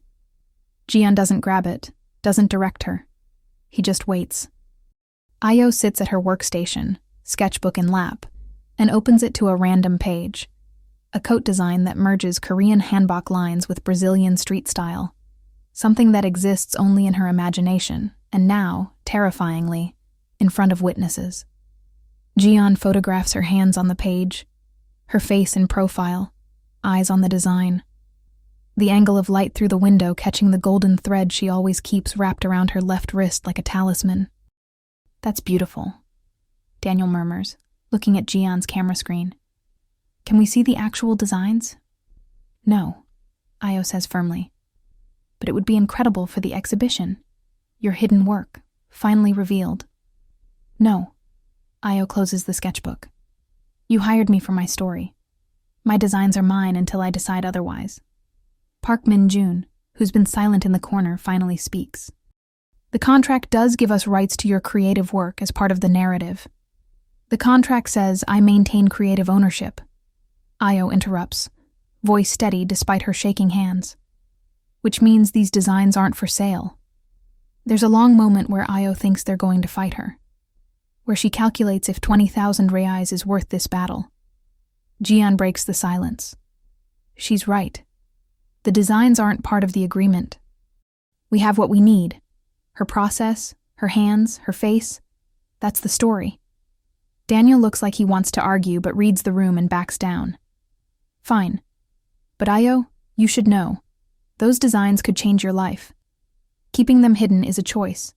Jian doesn't grab it, doesn't direct her. He just waits. Io sits at her workstation, sketchbook in lap, and opens it to a random page. A coat design that merges Korean hanbok lines with Brazilian street style. Something that exists only in her imagination, and now, terrifyingly, in front of witnesses. Jian photographs her hands on the page, her face in profile, eyes on the design. The angle of light through the window catching the golden thread she always keeps wrapped around her left wrist like a talisman. "That's beautiful," Daniel murmurs, looking at Jian's camera screen. "Can we see the actual designs?" "No," Io says firmly. "But it would be incredible for the exhibition. Your hidden work, finally revealed." "No." Io closes the sketchbook. "You hired me for my story. My designs are mine until I decide otherwise." Park Min-jun, who's been silent in the corner, finally speaks. "The contract does give us rights to your creative work as part of the narrative. The contract says I maintain creative ownership." Io interrupts, voice steady despite her shaking hands. "Which means these designs aren't for sale." There's a long moment where Io thinks they're going to fight her, where she calculates if 20,000 reais is worth this battle. Jian breaks the silence. She's right. The designs aren't part of the agreement. We have what we need. Her process, her hands, her face. That's the story. Daniel looks like he wants to argue but reads the room and backs down. "Fine. But Io, you should know. Those designs could change your life. Keeping them hidden is a choice.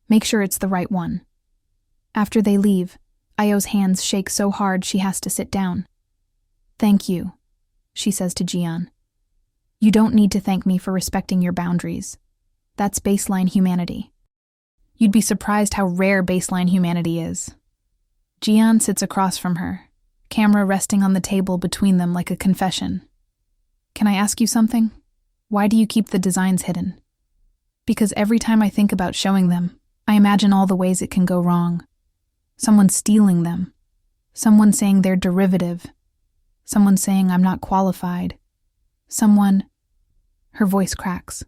Make sure it's the right one. After they leave, Ayo's hands shake so hard she has to sit down. Thank you, she says to Jian. You don't need to thank me for respecting your boundaries. That's baseline humanity. You'd be surprised how rare baseline humanity is. Jian sits across from her, camera resting on the table between them like a confession. Can I ask you something? Why do you keep the designs hidden? Because every time I think about showing them, I imagine all the ways it can go wrong. Someone stealing them. Someone saying they're derivative. Someone saying I'm not qualified. Her voice cracks.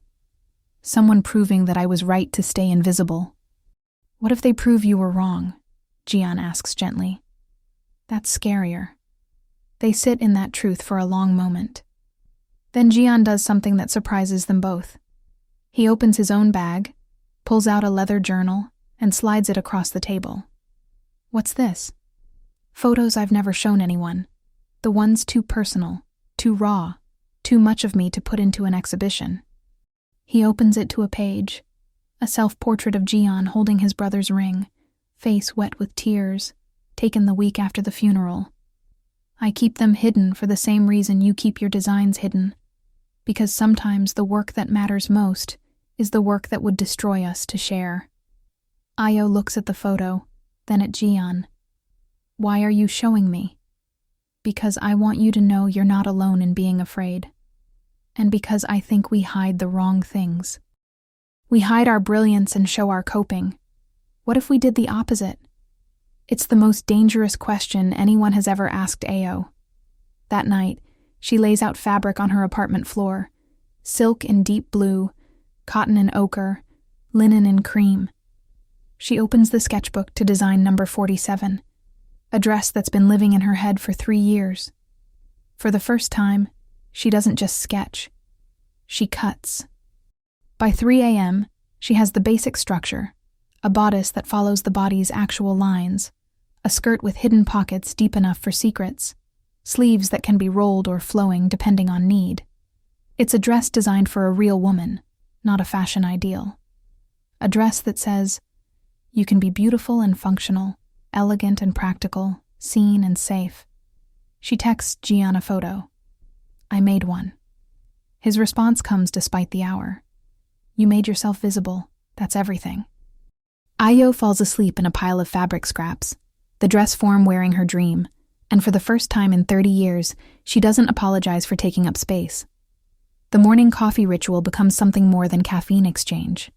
Someone proving that I was right to stay invisible. What if they prove you were wrong? Jian asks gently. That's scarier. They sit in that truth for a long moment. Then Jian does something that surprises them both. He opens his own bag, pulls out a leather journal, and slides it across the table. What's this? Photos I've never shown anyone. The ones too personal, too raw, too much of me to put into an exhibition. He opens it to a page, a self-portrait of Jian holding his brother's ring, face wet with tears, taken the week after the funeral. I keep them hidden for the same reason you keep your designs hidden, because sometimes the work that matters most is the work that would destroy us to share. Ayo looks at the photo, then at Jian. Why are you showing me? Because I want you to know you're not alone in being afraid. And because I think we hide the wrong things. We hide our brilliance and show our coping. What if we did the opposite? It's the most dangerous question anyone has ever asked Ayo. That night, she lays out fabric on her apartment floor. Silk in deep blue, cotton in ochre, linen in cream. She opens the sketchbook to design number 47, a dress that's been living in her head for 3 years. For the first time, she doesn't just sketch. She cuts. By 3 a.m., she has the basic structure, a bodice that follows the body's actual lines, a skirt with hidden pockets deep enough for secrets, sleeves that can be rolled or flowing depending on need. It's a dress designed for a real woman, not a fashion ideal. A dress that says, you can be beautiful and functional, elegant and practical, seen and safe. She texts Jian a photo. I made one. His response comes despite the hour. You made yourself visible. That's everything. Ayo falls asleep in a pile of fabric scraps, the dress form wearing her dream, and for the first time in 30 years, she doesn't apologize for taking up space. The morning coffee ritual becomes something more than caffeine exchange.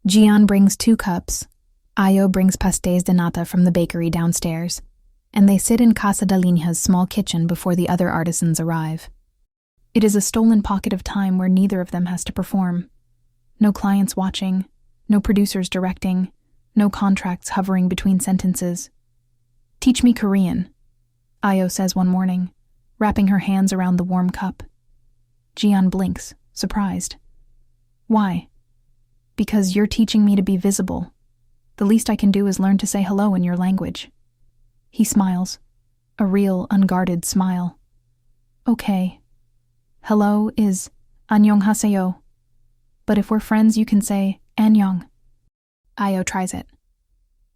Jian brings 2 cups, Ayo brings pastéis de nata from the bakery downstairs, and they sit in Casa de Linha's small kitchen before the other artisans arrive. It is a stolen pocket of time where neither of them has to perform. No clients watching, no producers directing, no contracts hovering between sentences. Teach me Korean, Ayo says one morning, wrapping her hands around the warm cup. Jian blinks, surprised. Why? Because you're teaching me to be visible. The least I can do is learn to say hello in your language. He smiles, a real, unguarded smile. Okay. Hello is annyeonghaseyo. But if we're friends, you can say annyeong. Ayo tries it.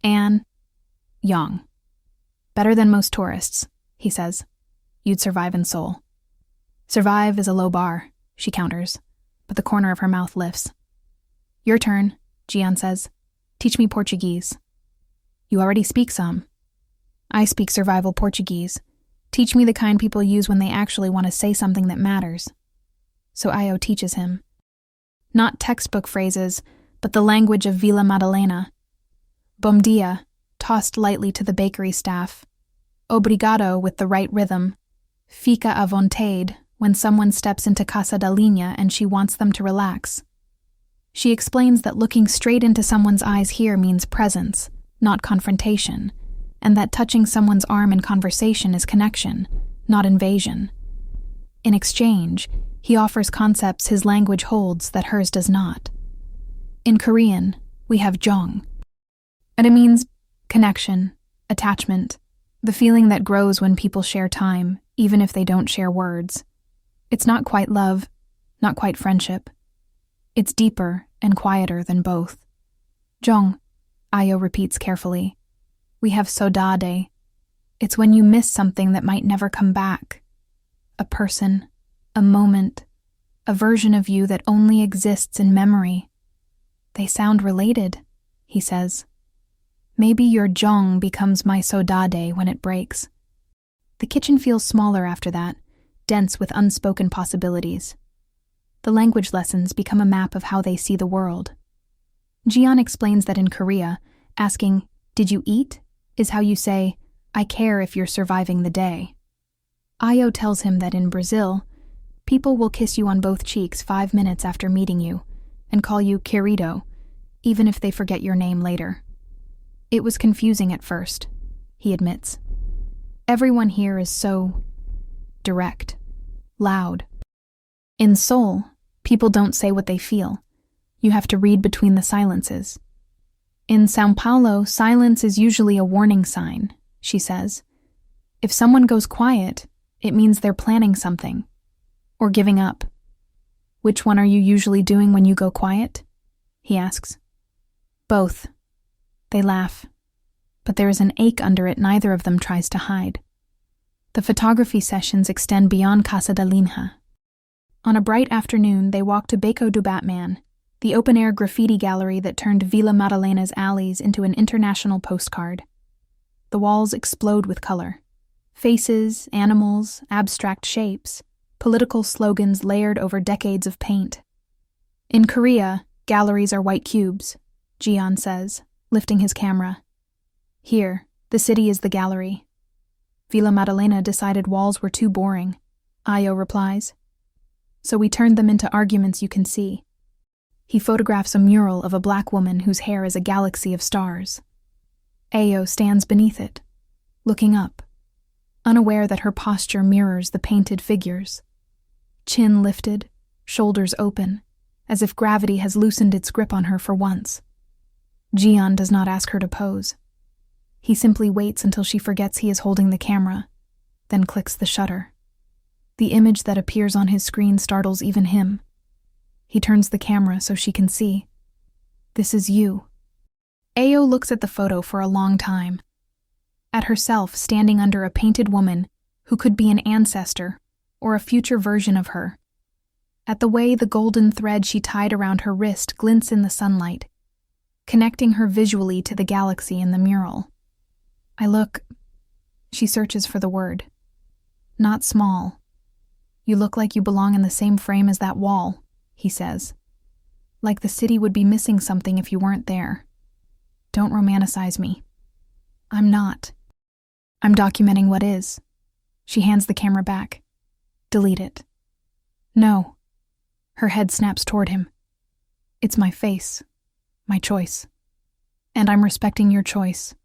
An-yong. Better than most tourists, he says. You'd survive in Seoul. Survive is a low bar, she counters, but the corner of her mouth lifts. Your turn, Jian says. Teach me Portuguese. You already speak some. I speak survival Portuguese. Teach me the kind people use when they actually want to say something that matters. So Ayo teaches him. Not textbook phrases, but the language of Vila Madalena. Bom dia, tossed lightly to the bakery staff. Obrigado with the right rhythm. Fica à vontade, when someone steps into Casa da Linha and she wants them to relax. She explains that looking straight into someone's eyes here means presence, not confrontation, and that touching someone's arm in conversation is connection, not invasion. In exchange, he offers concepts his language holds that hers does not. In Korean, we have jong, and it means connection, attachment, the feeling that grows when people share time, even if they don't share words. It's not quite love, not quite friendship. It's deeper and quieter than both. Jong, Ayo repeats carefully. We have sodade. It's when you miss something that might never come back. A person, a moment, a version of you that only exists in memory. They sound related, he says. Maybe your jong becomes my sodade when it breaks. The kitchen feels smaller after that, dense with unspoken possibilities. The language lessons become a map of how they see the world. Jian explains that in Korea, asking, "Did you eat?" is how you say, "I care if you're surviving the day." Ayo tells him that in Brazil, people will kiss you on both cheeks 5 minutes after meeting you and call you querido, even if they forget your name later. It was confusing at first, he admits. Everyone here is so direct, loud. In Seoul, people don't say what they feel. You have to read between the silences. In São Paulo, silence is usually a warning sign, she says. If someone goes quiet, it means they're planning something. Or giving up. Which one are you usually doing when you go quiet? He asks. Both. They laugh. But there is an ache under it neither of them tries to hide. The photography sessions extend beyond Casa da Linha. On a bright afternoon, they walk to Beco do Batman, the open-air graffiti gallery that turned Vila Madalena's alleys into an international postcard. The walls explode with color. Faces, animals, abstract shapes, political slogans layered over decades of paint. In Korea, galleries are white cubes, Jian says, lifting his camera. Here, the city is the gallery. Vila Madalena decided walls were too boring, Ayo replies. So we turned them into arguments you can see. He photographs a mural of a black woman whose hair is a galaxy of stars. Ayo stands beneath it, looking up, unaware that her posture mirrors the painted figures. Chin lifted, shoulders open, as if gravity has loosened its grip on her for once. Jian does not ask her to pose. He simply waits until she forgets he is holding the camera, then clicks the shutter. The image that appears on his screen startles even him. He turns the camera so she can see. This is you. Ayo looks at the photo for a long time. At herself standing under a painted woman who could be an ancestor or a future version of her. At the way the golden thread she tied around her wrist glints in the sunlight, connecting her visually to the galaxy in the mural. I look. She searches for the word. Not small. You look like you belong in the same frame as that wall, he says. Like the city would be missing something if you weren't there. Don't romanticize me. I'm not. I'm documenting what is. She hands the camera back. Delete it. No. Her head snaps toward him. It's my face. My choice. And I'm respecting your choice.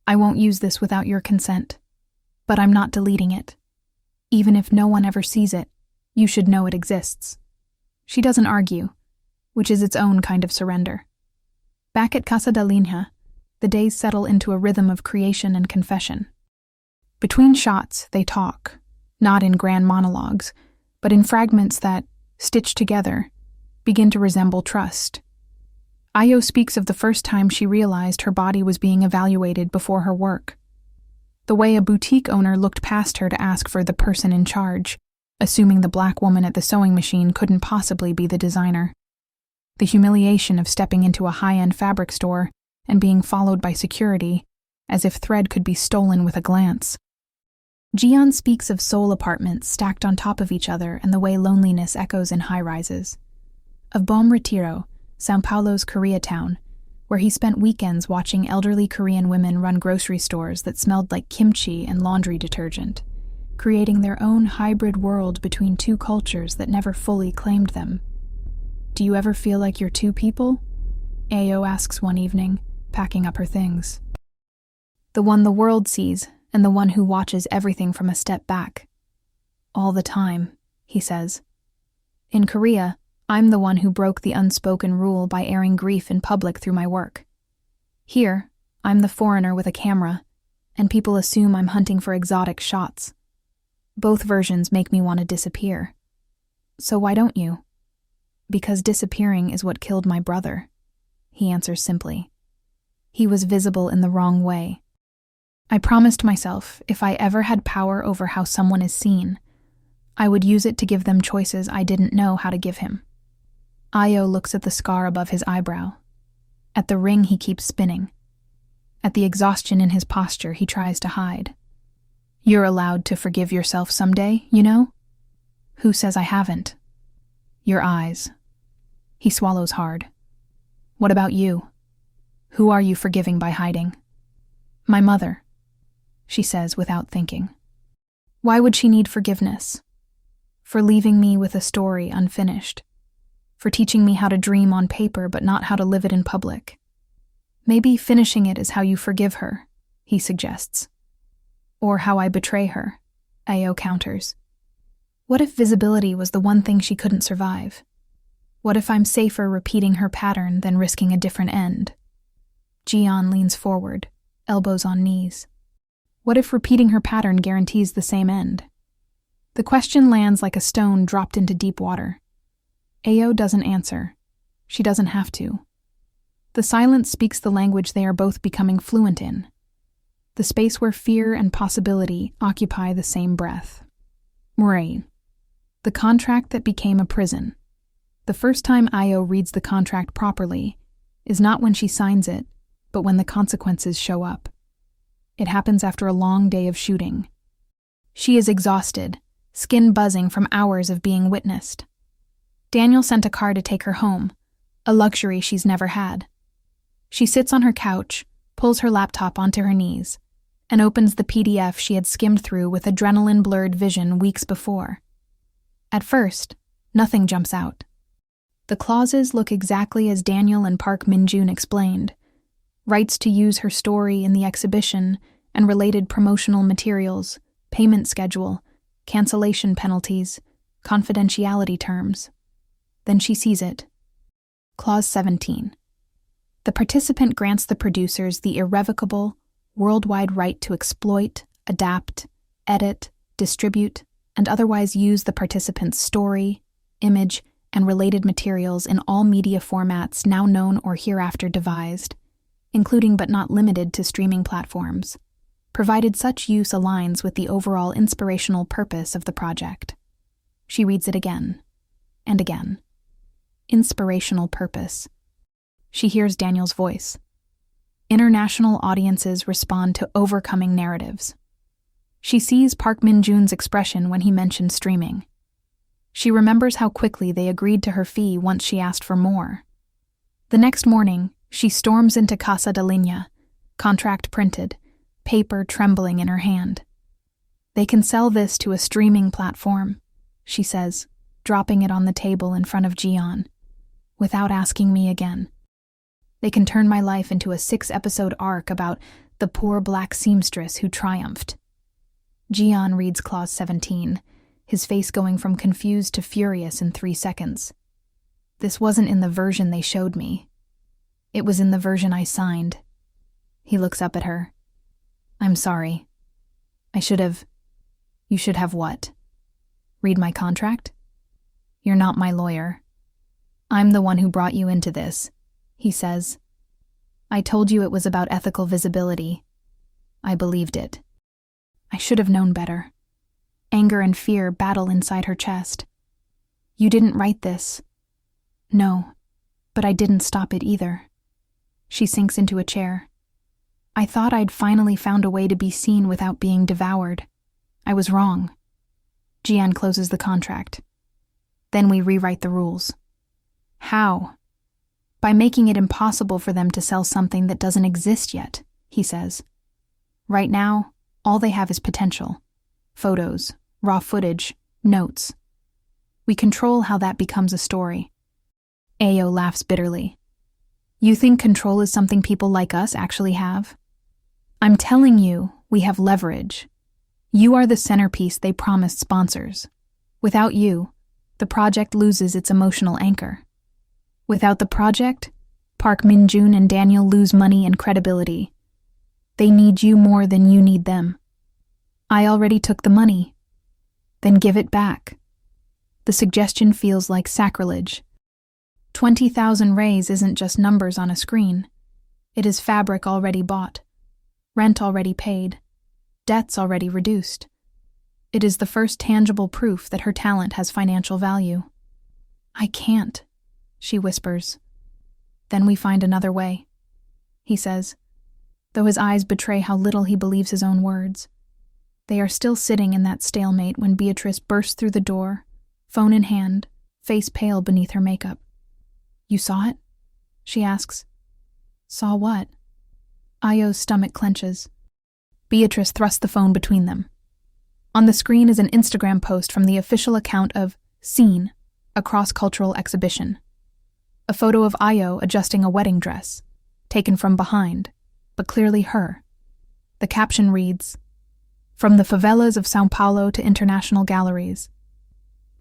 I won't use this without your consent. But I'm not deleting it. Even if no one ever sees it, you should know it exists. She doesn't argue, which is its own kind of surrender. Back at Casa da Linha, the days settle into a rhythm of creation and confession. Between shots, they talk, not in grand monologues, but in fragments that, stitched together, begin to resemble trust. Ayo speaks of the first time she realized her body was being evaluated before her work. The way a boutique owner looked past her to ask for the person in charge, assuming the black woman at the sewing machine couldn't possibly be the designer. The humiliation of stepping into a high-end fabric store and being followed by security, as if thread could be stolen with a glance. Jian speaks of Seoul apartments stacked on top of each other and the way loneliness echoes in high-rises. Of Bom Retiro, São Paulo's Koreatown, where he spent weekends watching elderly Korean women run grocery stores that smelled like kimchi and laundry detergent, creating their own hybrid world between two cultures that never fully claimed them. Do you ever feel like you're two people? Ayo asks one evening, packing up her things. The one the world sees, and the one who watches everything from a step back. All the time, he says. In Korea, I'm the one who broke the unspoken rule by airing grief in public through my work. Here, I'm the foreigner with a camera, and people assume I'm hunting for exotic shots. Both versions make me want to disappear. So why don't you? Because disappearing is what killed my brother, he answers simply. He was visible in the wrong way. I promised myself if I ever had power over how someone is seen, I would use it to give them choices I didn't know how to give him. Io looks at the scar above his eyebrow, at the ring he keeps spinning, at the exhaustion in his posture he tries to hide. You're allowed to forgive yourself someday, you know? Who says I haven't? Your eyes. He swallows hard. What about you? Who are you forgiving by hiding? My mother, she says without thinking. Why would she need forgiveness? For leaving me with a story unfinished. For teaching me how to dream on paper but not how to live it in public. Maybe finishing it is how you forgive her, he suggests. Or how I betray her, Io counters. What if visibility was the one thing she couldn't survive? What if I'm safer repeating her pattern than risking a different end? Jian leans forward, elbows on knees. What if repeating her pattern guarantees the same end? The question lands like a stone dropped into deep water. Ao doesn't answer. She doesn't have to. The silence speaks the language they are both becoming fluent in. The space where fear and possibility occupy the same breath. Right. The contract that became a prison. The first time Io reads the contract properly is not when she signs it, but when the consequences show up. It happens after a long day of shooting. She is exhausted, skin buzzing from hours of being witnessed. Daniel sent a car to take her home, a luxury she's never had. She sits on her couch, pulls her laptop onto her knees, and opens the PDF she had skimmed through with adrenaline-blurred vision weeks before. At first, nothing jumps out. The clauses look exactly as Daniel and Park Min-joon explained. Rights to use her story in the exhibition and related promotional materials, payment schedule, cancellation penalties, confidentiality terms. Then she sees it. Clause 17. The participant grants the producers the irrevocable, worldwide right to exploit, adapt, edit, distribute, and otherwise use the participant's story, image, and related materials in all media formats now known or hereafter devised, including but not limited to streaming platforms, provided such use aligns with the overall inspirational purpose of the project. She reads it again, and again. Inspirational purpose. She hears Daniel's voice. International audiences respond to overcoming narratives. She sees Park Min-joon's expression when he mentioned streaming. She remembers how quickly they agreed to her fee once she asked for more. The next morning, she storms into Casa de Linea, contract printed, paper trembling in her hand. They can sell this to a streaming platform, she says, dropping it on the table in front of Jian, without asking me again. They can turn my life into a 6-episode arc about the poor black seamstress who triumphed. Jian reads Clause 17, his face going from confused to furious in 3 seconds. This wasn't in the version they showed me. It was in the version I signed. He looks up at her. I'm sorry. You should have what? Read my contract? You're not my lawyer. I'm the one who brought you into this, he says. I told you it was about ethical visibility. I believed it. I should have known better. Anger and fear battle inside her chest. You didn't write this. No, but I didn't stop it either. She sinks into a chair. I thought I'd finally found a way to be seen without being devoured. I was wrong. Jian closes the contract. Then we rewrite the rules. How? By making it impossible for them to sell something that doesn't exist yet, he says. Right now, all they have is potential. Photos, raw footage, notes. We control how that becomes a story. Ao laughs bitterly. You think control is something people like us actually have? I'm telling you, we have leverage. You are the centerpiece they promised sponsors. Without you, the project loses its emotional anchor. Without the project, Park Min-joon and Daniel lose money and credibility. They need you more than you need them. I already took the money. Then give it back. The suggestion feels like sacrilege, 20,000 rays isn't just numbers on a screen. It is fabric already bought, rent already paid, debts already reduced. It is the first tangible proof that her talent has financial value. I can't, she whispers. Then we find another way, he says, though his eyes betray how little he believes his own words. They are still sitting in that stalemate when Beatrice bursts through the door, phone in hand, face pale beneath her makeup. You saw it? She asks. Saw what? Ayo's stomach clenches. Beatrice thrusts the phone between them. On the screen is an Instagram post from the official account of Scene, a cross-cultural exhibition. A photo of Ayo adjusting a wedding dress, taken from behind, but clearly her. The caption reads, "From the favelas of São Paulo to international galleries,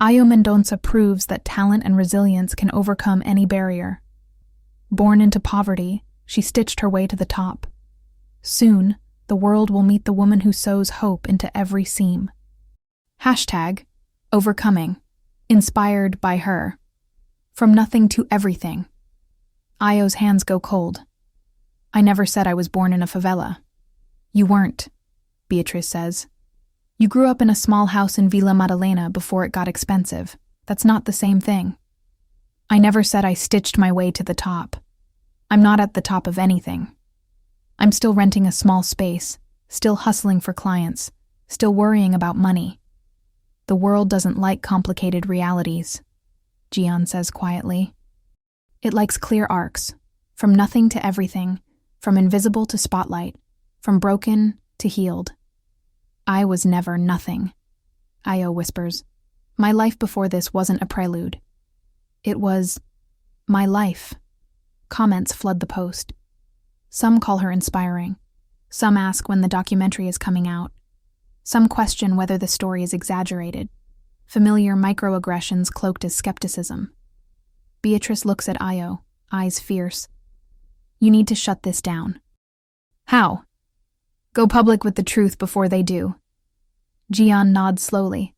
Ayo Mendonça proves that talent and resilience can overcome any barrier. Born into poverty, she stitched her way to the top. Soon, the world will meet the woman who sews hope into every seam." Hashtag overcoming, inspired by her. From nothing to everything. Ayo's hands go cold. I never said I was born in a favela. You weren't, Beatrice says. You grew up in a small house in Vila Madalena before it got expensive. That's not the same thing. I never said I stitched my way to the top. I'm not at the top of anything. I'm still renting a small space, still hustling for clients, still worrying about money. The world doesn't like complicated realities, Gian says quietly. It likes clear arcs, from nothing to everything, from invisible to spotlight, from broken to healed. I was never nothing, Ayo whispers. My life before this wasn't a prelude. It was my life. Comments flood the post. Some call her inspiring. Some ask when the documentary is coming out. Some question whether the story is exaggerated. Familiar microaggressions cloaked as skepticism. Beatrice looks at Ayo, eyes fierce. You need to shut this down. How? Go public with the truth before they do. Gian nods slowly.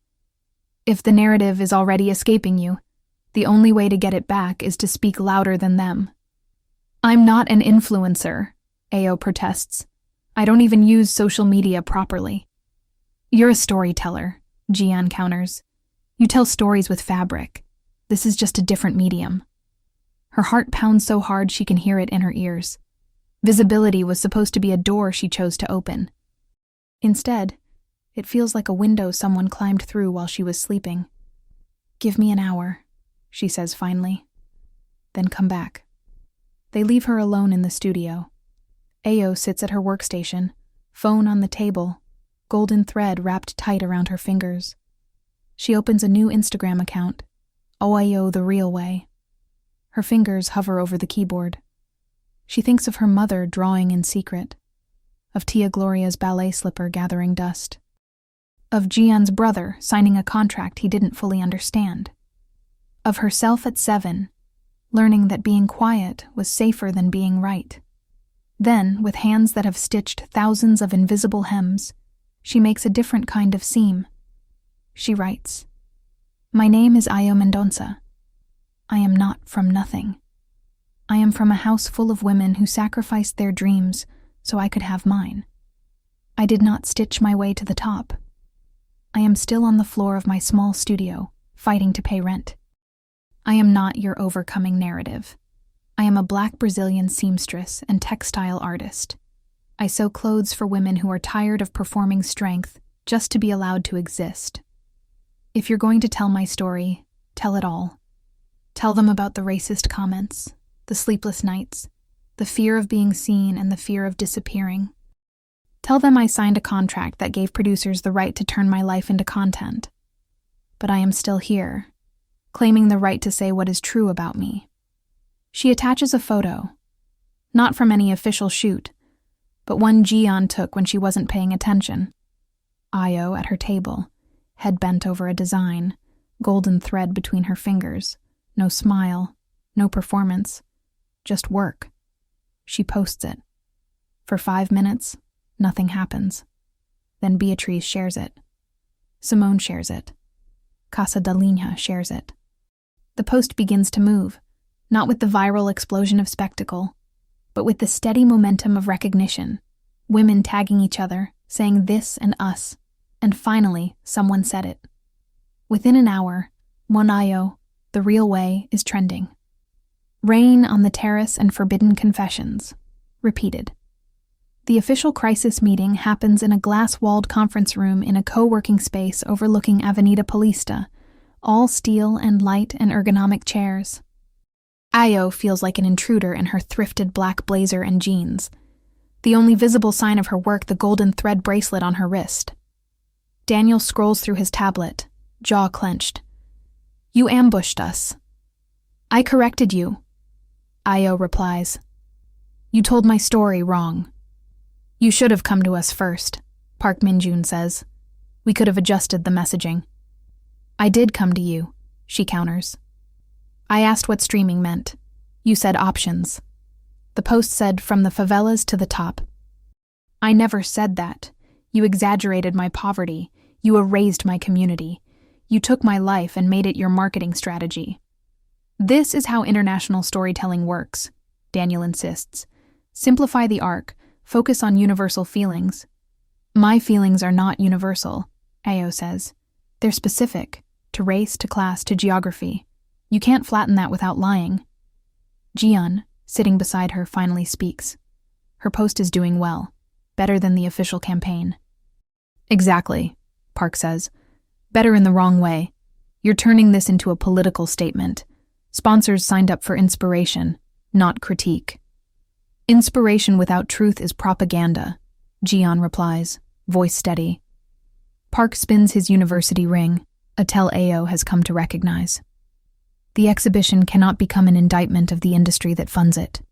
If the narrative is already escaping you, the only way to get it back is to speak louder than them. I'm not an influencer, Ayo protests. I don't even use social media properly. You're a storyteller, Gian counters. You tell stories with fabric. This is just a different medium. Her heart pounds so hard she can hear it in her ears. Visibility was supposed to be a door she chose to open. Instead, it feels like a window someone climbed through while she was sleeping. Give me an hour, she says finally. Then come back. They leave her alone in the studio. Ayo sits at her workstation, phone on the table, golden thread wrapped tight around her fingers. She opens a new Instagram account, Ayo the Real Way. Her fingers hover over the keyboard. She thinks of her mother drawing in secret, of Tia Gloria's ballet slipper gathering dust, of Gian's brother signing a contract he didn't fully understand, of herself at 7, learning that being quiet was safer than being right. Then, with hands that have stitched thousands of invisible hems, she makes a different kind of seam. She writes, My name is Ayo Mendonça. I am not from nothing. I am from a house full of women who sacrificed their dreams so I could have mine. I did not stitch my way to the top. I am still on the floor of my small studio, fighting to pay rent. I am not your overcoming narrative. I am a Black Brazilian seamstress and textile artist. I sew clothes for women who are tired of performing strength just to be allowed to exist. If you're going to tell my story, tell it all. Tell them about the racist comments, the sleepless nights, the fear of being seen and the fear of disappearing. Tell them I signed a contract that gave producers the right to turn my life into content. But I am still here, claiming the right to say what is true about me. She attaches a photo, not from any official shoot, but one Gian took when she wasn't paying attention. Ayo at her table, head bent over a design, golden thread between her fingers, no smile, no performance, just work. She posts it. For 5 minutes, nothing happens. Then Beatriz shares it. Simone shares it. Casa da Linha shares it. The post begins to move, Not with the viral explosion of spectacle, but with the steady momentum of recognition. Women tagging each other, saying this and us, and finally, someone said it. Within an hour, Monayo, the real way, is trending. Rain on the terrace and forbidden confessions. Repeated. The official crisis meeting happens in a glass-walled conference room in a co-working space overlooking Avenida Paulista, all steel and light and ergonomic chairs. Ayo feels like an intruder in her thrifted black blazer and jeans. The only visible sign of her work, the golden thread bracelet on her wrist. Daniel scrolls through his tablet, jaw clenched. You ambushed us. I corrected you. Ayo replies. You told my story wrong. You should have come to us first, Park Minjun says. We could have adjusted the messaging. I did come to you, she counters. I asked what streaming meant. You said options. The post said from the favelas to the top. I never said that. You exaggerated my poverty. You erased my community. You took my life and made it your marketing strategy. This is how international storytelling works, Daniel insists. Simplify the arc. Focus on universal feelings. My feelings are not universal, Ayo says. They're specific, to race, to class, to geography. You can't flatten that without lying. Jian, sitting beside her, finally speaks. Her post is doing well, better than the official campaign. Exactly, Park says. Better in the wrong way. You're turning this into a political statement. Sponsors signed up for inspiration, not critique. Inspiration without truth is propaganda, Jian replies, voice steady. Park spins his university ring, a tell Ayo has come to recognize. The exhibition cannot become an indictment of the industry that funds it.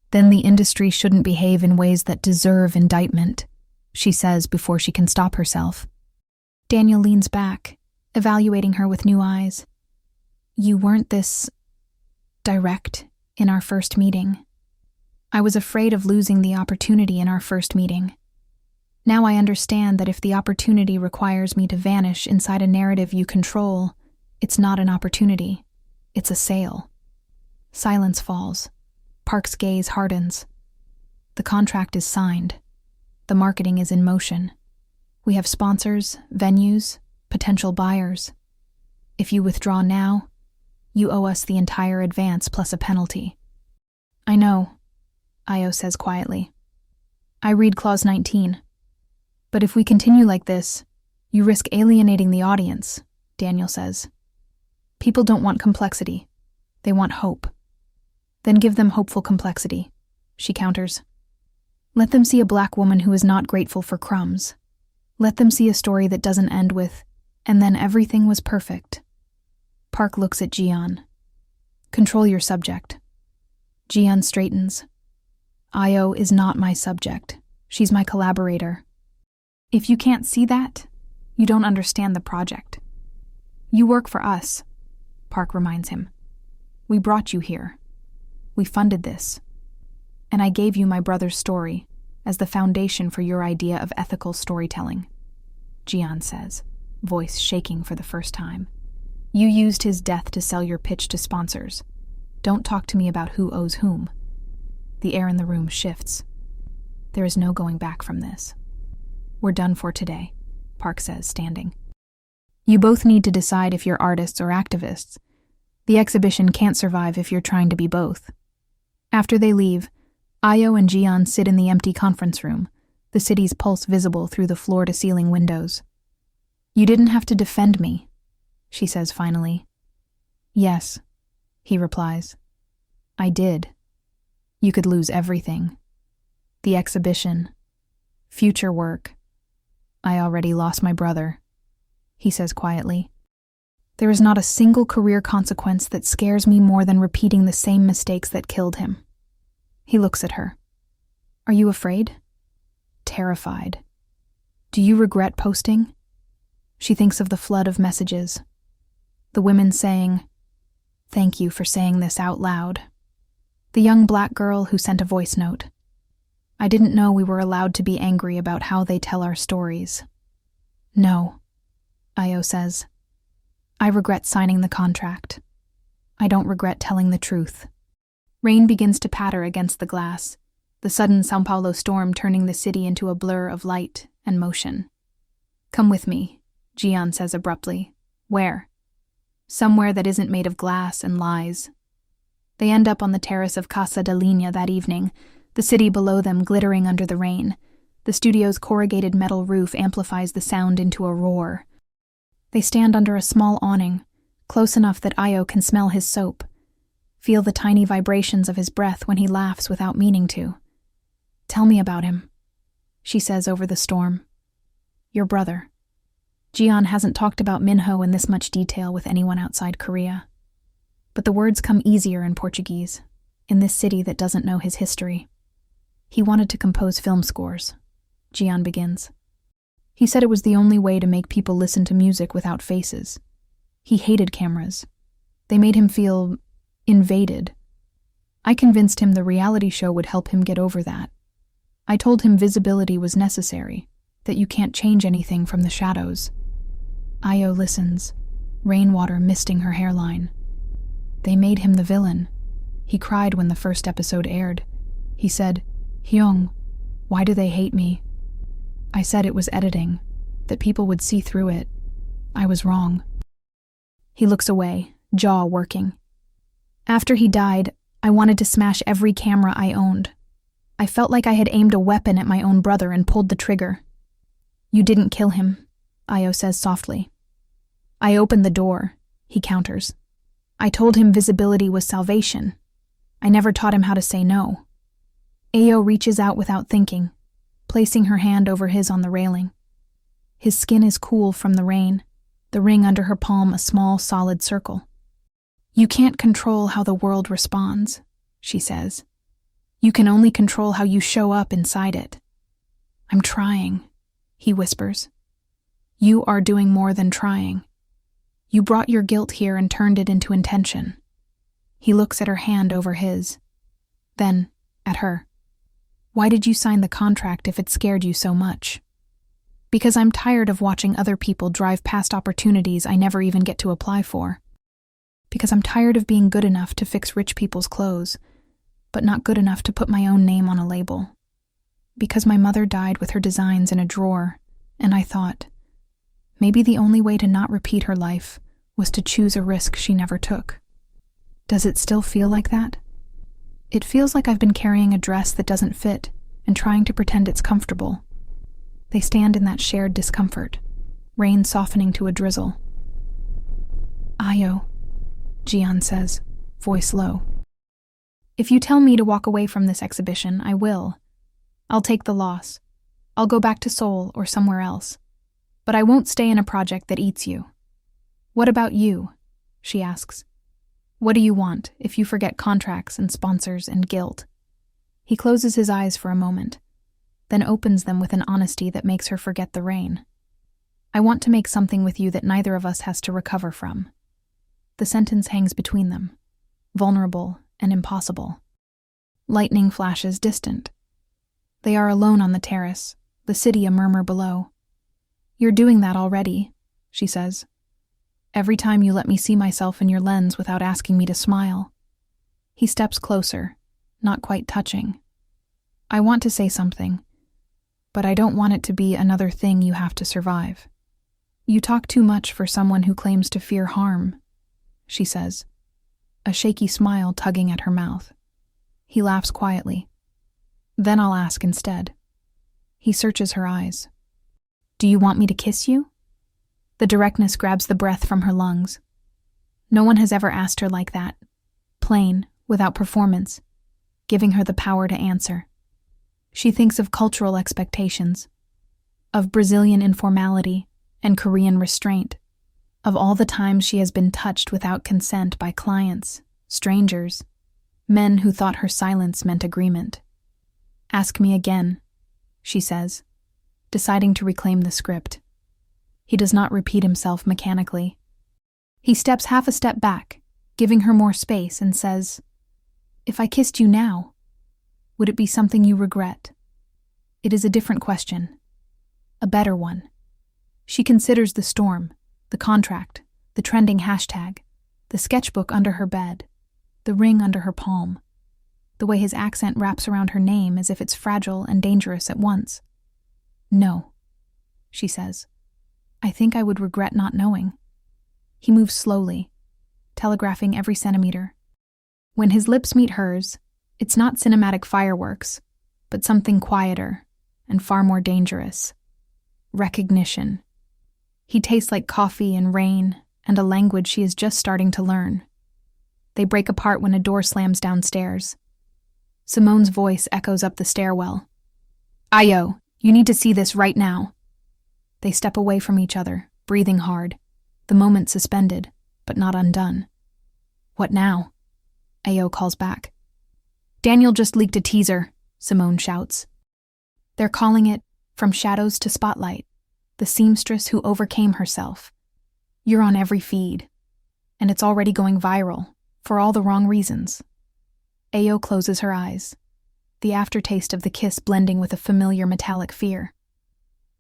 Then the industry shouldn't behave in ways that deserve indictment, she says before she can stop herself. Daniel leans back, evaluating her with new eyes. You weren't this direct in our first meeting. I was afraid of losing the opportunity in our first meeting. Now I understand that if the opportunity requires me to vanish inside a narrative you control, it's not an opportunity. It's a sale. Silence falls. Park's gaze hardens. The contract is signed. The marketing is in motion. We have sponsors, venues, potential buyers. If you withdraw now, you owe us the entire advance plus a penalty. I know, Ayo says quietly. I read Clause 19. But if we continue like this, you risk alienating the audience, Daniel says. People don't want complexity. They want hope. Then give them hopeful complexity, she counters. Let them see a black woman who is not grateful for crumbs. Let them see a story that doesn't end with, and then everything was perfect. Park looks at Jian. Control your subject. Jian straightens. Ayo is not my subject. She's my collaborator. If you can't see that, you don't understand the project. You work for us, Park reminds him. We brought you here. We funded this. And I gave you my brother's story as the foundation for your idea of ethical storytelling, Jian says, voice shaking for the first time. You used his death to sell your pitch to sponsors. Don't talk to me about who owes whom. The air in the room shifts. There is no going back from this. We're done for today, Park says, standing. You both need to decide if you're artists or activists. The exhibition can't survive if you're trying to be both. After they leave, Ayo and Jian sit in the empty conference room, the city's pulse visible through the floor-to-ceiling windows. You didn't have to defend me, she says finally. Yes, he replies. I did. You could lose everything. The exhibition. Future work. I already lost my brother, he says quietly. There is not a single career consequence that scares me more than repeating the same mistakes that killed him. He looks at her. Are you afraid? Terrified. Do you regret posting? She thinks of the flood of messages. The women saying, "Thank you for saying this out loud." The young black girl who sent a voice note. I didn't know we were allowed to be angry about how they tell our stories. No, Ayo says. I regret signing the contract. I don't regret telling the truth. Rain begins to patter against the glass, the sudden São Paulo storm turning the city into a blur of light and motion. Come with me, Gian says abruptly. Where? Somewhere that isn't made of glass and lies. They end up on the terrace of Casa da Linha that evening, the city below them glittering under the rain. The studio's corrugated metal roof amplifies the sound into a roar. They stand under a small awning, close enough that Io can smell his soap, feel the tiny vibrations of his breath when he laughs without meaning to. Tell me about him, she says over the storm. Your brother. Gian hasn't talked about Minho in this much detail with anyone outside Korea. But the words come easier in Portuguese, in this city that doesn't know his history. He wanted to compose film scores, Gian begins. He said it was the only way to make people listen to music without faces. He hated cameras. They made him feel invaded. I convinced him the reality show would help him get over that. I told him visibility was necessary, that you can't change anything from the shadows. Io listens, rainwater misting her hairline. They made him the villain. He cried when the first episode aired. He said, Hyung, why do they hate me? I said it was editing, that people would see through it. I was wrong. He looks away, jaw working. After he died, I wanted to smash every camera I owned. I felt like I had aimed a weapon at my own brother and pulled the trigger. You didn't kill him, Io says softly. I opened the door, he counters. I told him visibility was salvation. I never taught him how to say no. Io reaches out without thinking, placing her hand over his on the railing. His skin is cool from the rain, the ring under her palm a small, solid circle. You can't control how the world responds, she says. You can only control how you show up inside it. I'm trying, he whispers. You are doing more than trying. You brought your guilt here and turned it into intention. He looks at her hand over his, then at her. Why did you sign the contract if it scared you so much? Because I'm tired of watching other people drive past opportunities I never even get to apply for. Because I'm tired of being good enough to fix rich people's clothes, but not good enough to put my own name on a label. Because my mother died with her designs in a drawer, and I thought, maybe the only way to not repeat her life was to choose a risk she never took. Does it still feel like that? It feels like I've been carrying a dress that doesn't fit and trying to pretend it's comfortable. They stand in that shared discomfort, rain softening to a drizzle. Io, Gian says, voice low. If you tell me to walk away from this exhibition, I will. I'll take the loss. I'll go back to Seoul or somewhere else. But I won't stay in a project that eats you. What about you? She asks. What do you want if you forget contracts and sponsors and guilt? He closes his eyes for a moment, then opens them with an honesty that makes her forget the rain. I want to make something with you that neither of us has to recover from. The sentence hangs between them, vulnerable and impossible. Lightning flashes distant. They are alone on the terrace, the city a murmur below. You're doing that already, she says. Every time you let me see myself in your lens without asking me to smile. He steps closer, not quite touching. I want to say something, but I don't want it to be another thing you have to survive. You talk too much for someone who claims to fear harm, she says, a shaky smile tugging at her mouth. He laughs quietly. Then I'll ask instead. He searches her eyes. Do you want me to kiss you? The directness grabs the breath from her lungs. No one has ever asked her like that, plain, without performance, giving her the power to answer. She thinks of cultural expectations, of Brazilian informality and Korean restraint, of all the times she has been touched without consent by clients, strangers, men who thought her silence meant agreement. Ask me again, she says, deciding to reclaim the script. He does not repeat himself mechanically. He steps half a step back, giving her more space, and says, If I kissed you now, would it be something you regret? It is a different question. A better one. She considers the storm, the contract, the trending hashtag. The sketchbook under her bed, the ring under her palm, the way his accent wraps around her name as if it's fragile and dangerous at once. "No," she says. "I think I would regret not knowing." He moves slowly, telegraphing every centimeter. When his lips meet hers, it's not cinematic fireworks, but something quieter and far more dangerous. Recognition. He tastes like coffee and rain and a language she is just starting to learn. They break apart when a door slams downstairs. Simone's voice echoes up the stairwell. "Ayo, you need to see this right now." They step away from each other, breathing hard, the moment suspended, but not undone. "What now?" Ayo calls back. "Daniel just leaked a teaser," Simone shouts. They're calling it From Shadows to Spotlight, the seamstress who overcame herself. You're on every feed, and it's already going viral, for all the wrong reasons. Ayo closes her eyes, the aftertaste of the kiss blending with a familiar metallic fear.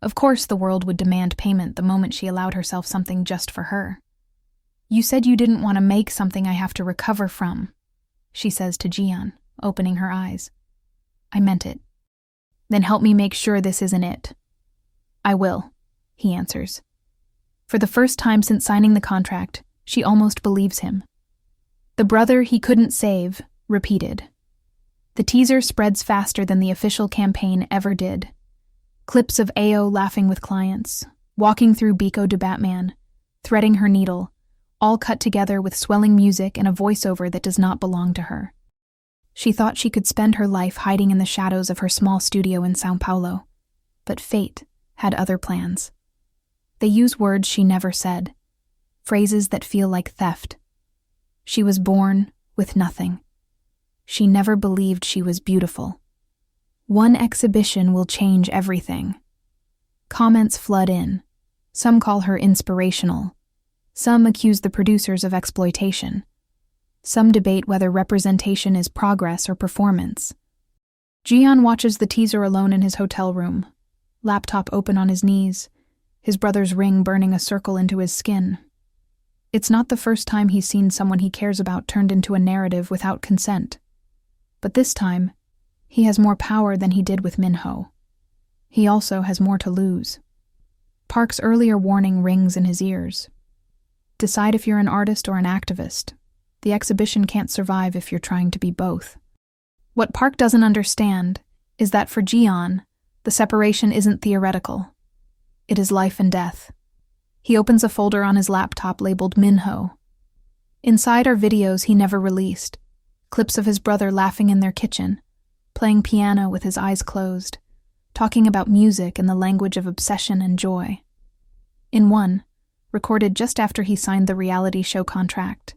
Of course the world would demand payment the moment she allowed herself something just for her. "You said you didn't want to make something I have to recover from," she says to Jian, opening her eyes. "I meant it." "Then help me make sure this isn't it." "I will," he answers. For the first time since signing the contract, she almost believes him. The brother he couldn't save, repeated. The teaser spreads faster than the official campaign ever did. Clips of Ayo laughing with clients, walking through Biko de Batman, threading her needle, all cut together with swelling music and a voiceover that does not belong to her. She thought she could spend her life hiding in the shadows of her small studio in São Paulo, but fate had other plans. They use words she never said, phrases that feel like theft. She was born with nothing. She never believed she was beautiful. One exhibition will change everything. Comments flood in. Some call her inspirational. Some accuse the producers of exploitation. Some debate whether representation is progress or performance. Jian watches the teaser alone in his hotel room, laptop open on his knees, his brother's ring burning a circle into his skin. It's not the first time he's seen someone he cares about turned into a narrative without consent. But this time, he has more power than he did with Minho. He also has more to lose. Park's earlier warning rings in his ears. Decide if you're an artist or an activist. The exhibition can't survive if you're trying to be both. What Park doesn't understand is that for Jian, the separation isn't theoretical. It is life and death. He opens a folder on his laptop labeled Minho. Inside are videos he never released, clips of his brother laughing in their kitchen, playing piano with his eyes closed, talking about music in the language of obsession and joy. In one, recorded just after he signed the reality show contract,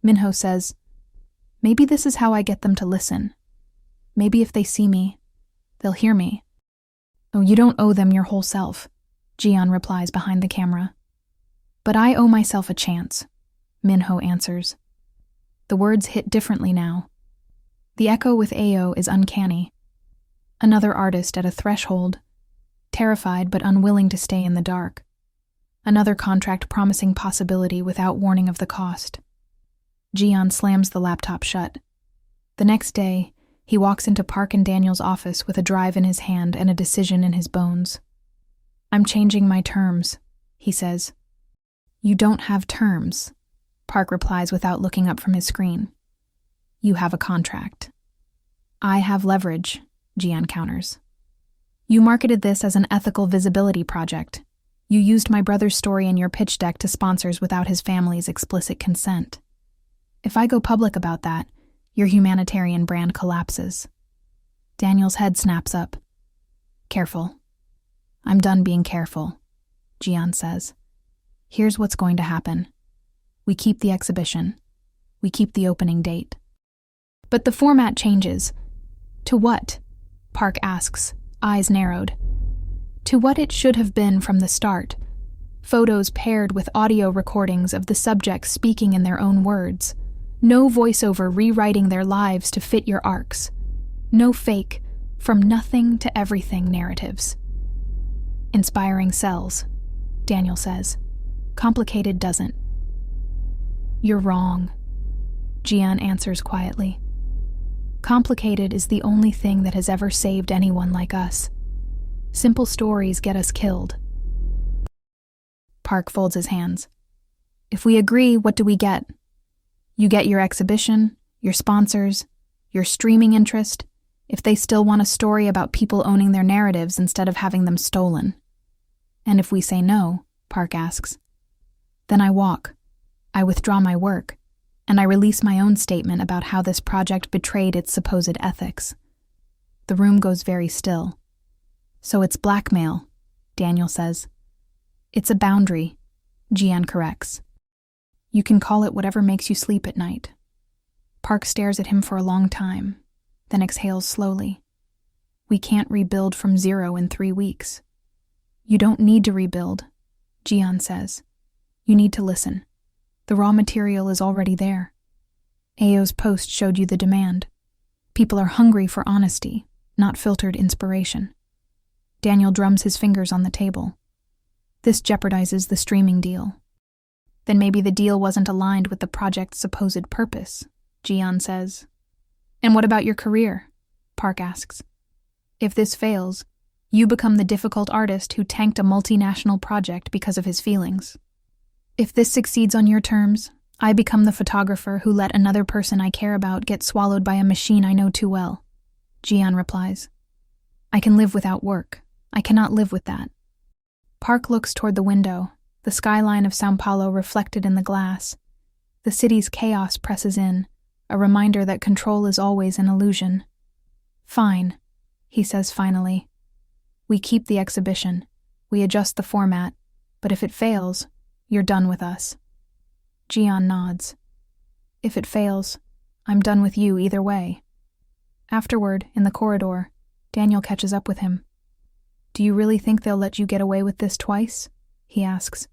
Minho says, "Maybe this is how I get them to listen. Maybe if they see me, they'll hear me." "Oh, you don't owe them your whole self," Jian replies behind the camera. "But I owe myself a chance," Minho answers. The words hit differently now. The echo with Ayo is uncanny. Another artist at a threshold, terrified but unwilling to stay in the dark. Another contract promising possibility without warning of the cost. Jian slams the laptop shut. The next day, he walks into Park and Daniel's office with a drive in his hand and a decision in his bones. "I'm changing my terms," he says. "You don't have terms," Park replies without looking up from his screen. "You have a contract." "I have leverage," Jian counters. "You marketed this as an ethical visibility project. You used my brother's story in your pitch deck to sponsors without his family's explicit consent. If I go public about that, your humanitarian brand collapses." Daniel's head snaps up. "Careful." "I'm done being careful," Jian says. "Here's what's going to happen. We keep the exhibition. We keep the opening date." But the format changes. To what? Park asks, eyes narrowed. To what it should have been from the start. Photos paired with audio recordings of the subjects speaking in their own words. No voiceover rewriting their lives to fit your arcs. No fake, from nothing to everything narratives. "Inspiring sells," Daniel says. "Complicated doesn't." You're wrong, Jian answers quietly. Complicated is the only thing that has ever saved anyone like us. Simple stories get us killed. Park folds his hands. If we agree, what do we get? You get your exhibition, your sponsors, your streaming interest, if they still want a story about people owning their narratives instead of having them stolen. And if we say no, Park asks, then I walk. I withdraw my work, and I release my own statement about how this project betrayed its supposed ethics. The room goes very still. So it's blackmail, Daniel says. It's a boundary, Jian corrects. You can call it whatever makes you sleep at night. Park stares at him for a long time, then exhales slowly. We can't rebuild from zero in 3 weeks. You don't need to rebuild, Jian says. You need to listen. The raw material is already there. Ao's post showed you the demand. People are hungry for honesty, not filtered inspiration. Daniel drums his fingers on the table. This jeopardizes the streaming deal. Then maybe the deal wasn't aligned with the project's supposed purpose, Jian says. And what about your career? Park asks. If this fails, you become the difficult artist who tanked a multinational project because of his feelings. If this succeeds on your terms, I become the photographer who let another person I care about get swallowed by a machine I know too well, Jian replies. I can live without work. I cannot live with that. Park looks toward the window, the skyline of São Paulo reflected in the glass. The city's chaos presses in, a reminder that control is always an illusion. Fine, he says finally. We keep the exhibition. We adjust the format, but if it fails, you're done with us. Jian nods. If it fails, I'm done with you either way. Afterward, in the corridor, Daniel catches up with him. Do you really think they'll let you get away with this twice? He asks.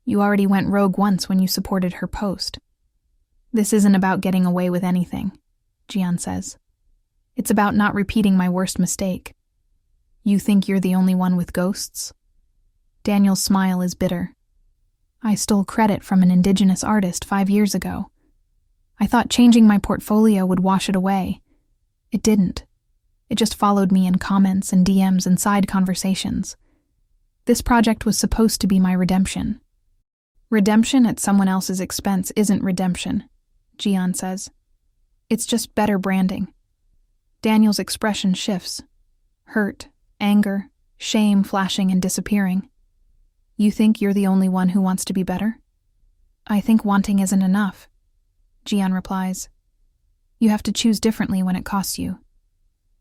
You already went rogue once when you supported her post. This isn't about getting away with anything, Jian says. It's about not repeating my worst mistake. You think you're the only one with ghosts? Daniel's smile is bitter. I stole credit from an indigenous artist 5 years ago. I thought changing my portfolio would wash it away. It didn't. It just followed me in comments and DMs and side conversations. This project was supposed to be my redemption. Redemption at someone else's expense isn't redemption, Jian says. It's just better branding. Daniel's expression shifts. Hurt, anger, shame flashing and disappearing. You think you're the only one who wants to be better? I think wanting isn't enough, Jian replies. You have to choose differently when it costs you.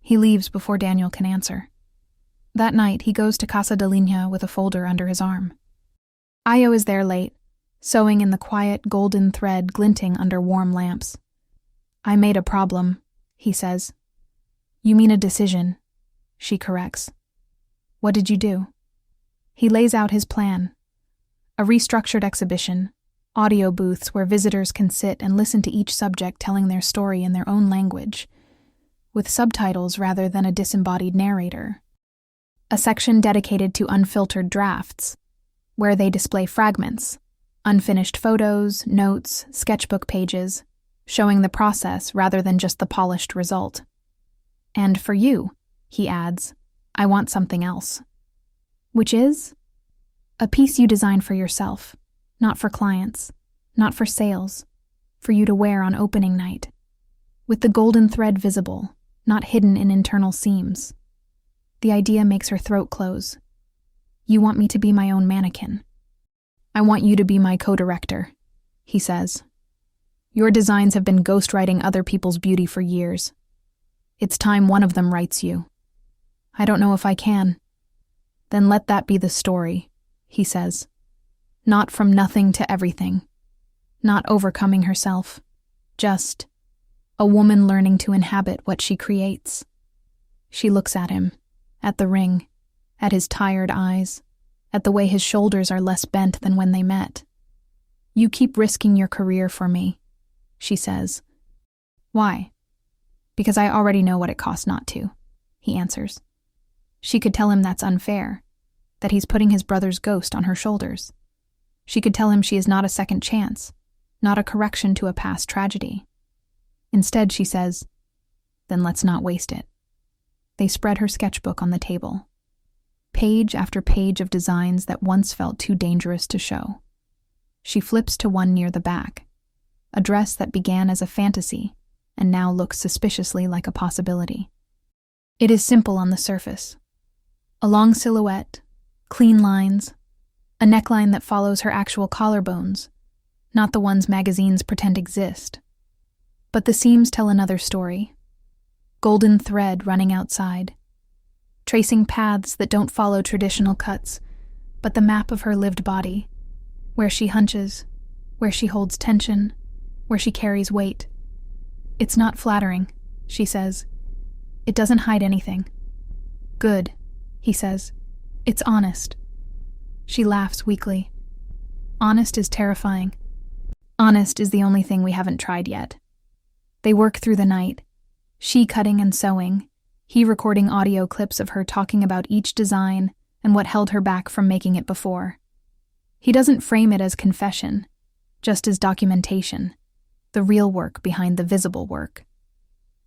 He leaves before Daniel can answer. That night, he goes to Casa de Linha with a folder under his arm. Io is there late, sewing in the quiet golden thread glinting under warm lamps. I made a problem, he says. You mean a decision, she corrects. What did you do? He lays out his plan. A restructured exhibition, audio booths where visitors can sit and listen to each subject telling their story in their own language, with subtitles rather than a disembodied narrator. A section dedicated to unfiltered drafts, where they display fragments, unfinished photos, notes, sketchbook pages, showing the process rather than just the polished result. And for you, he adds, I want something else. Which is? A piece you design for yourself, not for clients, not for sales, for you to wear on opening night, with the golden thread visible, not hidden in internal seams. The idea makes her throat close. You want me to be my own mannequin. I want you to be my co-director, he says. Your designs have been ghostwriting other people's beauty for years. It's time one of them writes you. I don't know if I can. Then let that be the story, he says. Not from nothing to everything. Not overcoming herself. Just a woman learning to inhabit what she creates. She looks at him, at the ring, at his tired eyes, at the way his shoulders are less bent than when they met. You keep risking your career for me, she says. Why? Because I already know what it costs not to, he answers. She could tell him that's unfair, that he's putting his brother's ghost on her shoulders. She could tell him she is not a second chance, not a correction to a past tragedy. Instead, she says, "Then let's not waste it." They spread her sketchbook on the table. Page after page of designs that once felt too dangerous to show. She flips to one near the back, a dress that began as a fantasy and now looks suspiciously like a possibility. It is simple on the surface. A long silhouette, clean lines, a neckline that follows her actual collarbones, not the ones magazines pretend exist. But the seams tell another story. Golden thread running outside, tracing paths that don't follow traditional cuts, but the map of her lived body, where she hunches, where she holds tension, where she carries weight. "It's not flattering," she says. "It doesn't hide anything." "Good," he says. "It's honest." She laughs weakly. Honest is terrifying. Honest is the only thing we haven't tried yet. They work through the night, she cutting and sewing, he recording audio clips of her talking about each design and what held her back from making it before. He doesn't frame it as confession, just as documentation, the real work behind the visible work.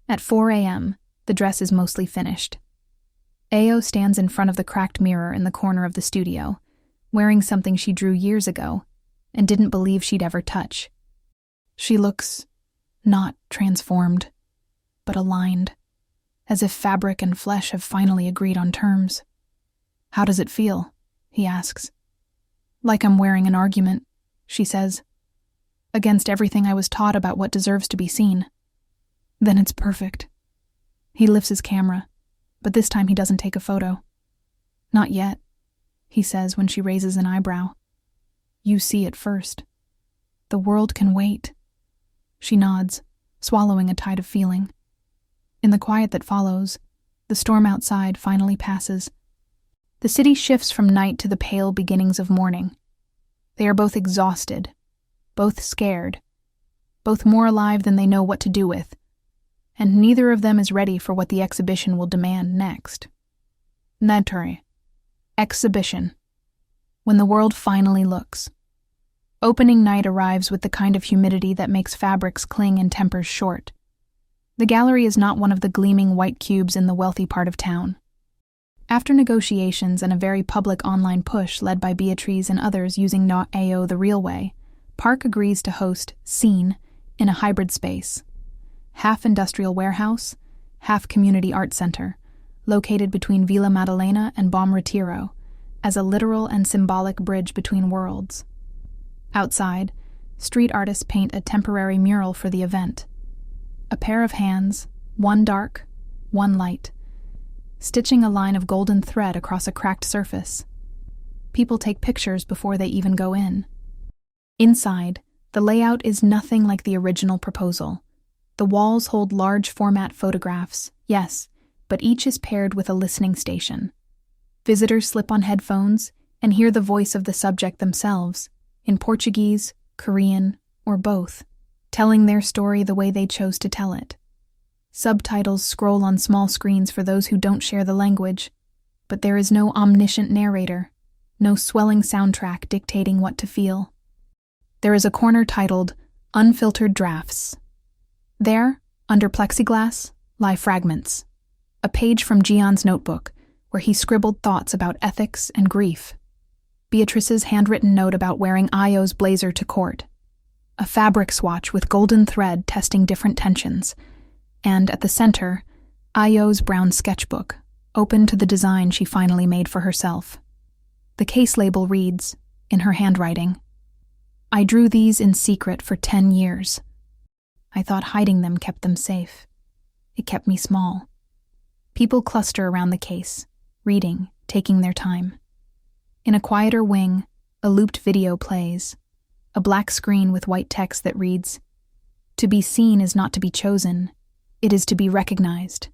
At 4 a.m., the dress is mostly finished. Ao stands in front of the cracked mirror in the corner of the studio, wearing something she drew years ago and didn't believe she'd ever touch. She looks not transformed, but aligned, as if fabric and flesh have finally agreed on terms. "How does it feel?" he asks. "Like I'm wearing an argument," she says, "against everything I was taught about what deserves to be seen." "Then it's perfect." He lifts his camera, but this time he doesn't take a photo. "Not yet," he says when she raises an eyebrow. "You see it first. The world can wait." She nods, swallowing a tide of feeling. In the quiet that follows, the storm outside finally passes. The city shifts from night to the pale beginnings of morning. They are both exhausted, both scared, both more alive than they know what to do with, and neither of them is ready for what the exhibition will demand next. Nature. Exhibition. When the world finally looks. Opening night arrives with the kind of humidity that makes fabrics cling and tempers short. The gallery is not one of the gleaming white cubes in the wealthy part of town. After negotiations and a very public online push led by Beatrice and others using Ao the real way, Park agrees to host Scene in a hybrid space. Half industrial warehouse, half community art center, located between Villa Maddalena and Bom Retiro, as a literal and symbolic bridge between worlds. Outside, street artists paint a temporary mural for the event. A pair of hands, one dark, one light, stitching a line of golden thread across a cracked surface. People take pictures before they even go in. Inside, the layout is nothing like the original proposal. The walls hold large format photographs, yes, but each is paired with a listening station. Visitors slip on headphones and hear the voice of the subject themselves, in Portuguese, Korean, or both, telling their story the way they chose to tell it. Subtitles scroll on small screens for those who don't share the language, but there is no omniscient narrator, no swelling soundtrack dictating what to feel. There is a corner titled Unfiltered Drafts. There, under plexiglass, lie fragments. A page from Jian's notebook, where he scribbled thoughts about ethics and grief. Beatrice's handwritten note about wearing Ayo's blazer to court. A fabric swatch with golden thread testing different tensions. And at the center, Ayo's brown sketchbook, open to the design she finally made for herself. The case label reads, in her handwriting, "I drew these in secret for 10 years. I thought hiding them kept them safe. It kept me small." People cluster around the case, reading, taking their time. In a quieter wing, a looped video plays, a black screen with white text that reads, "To be seen is not to be chosen. It is to be recognized."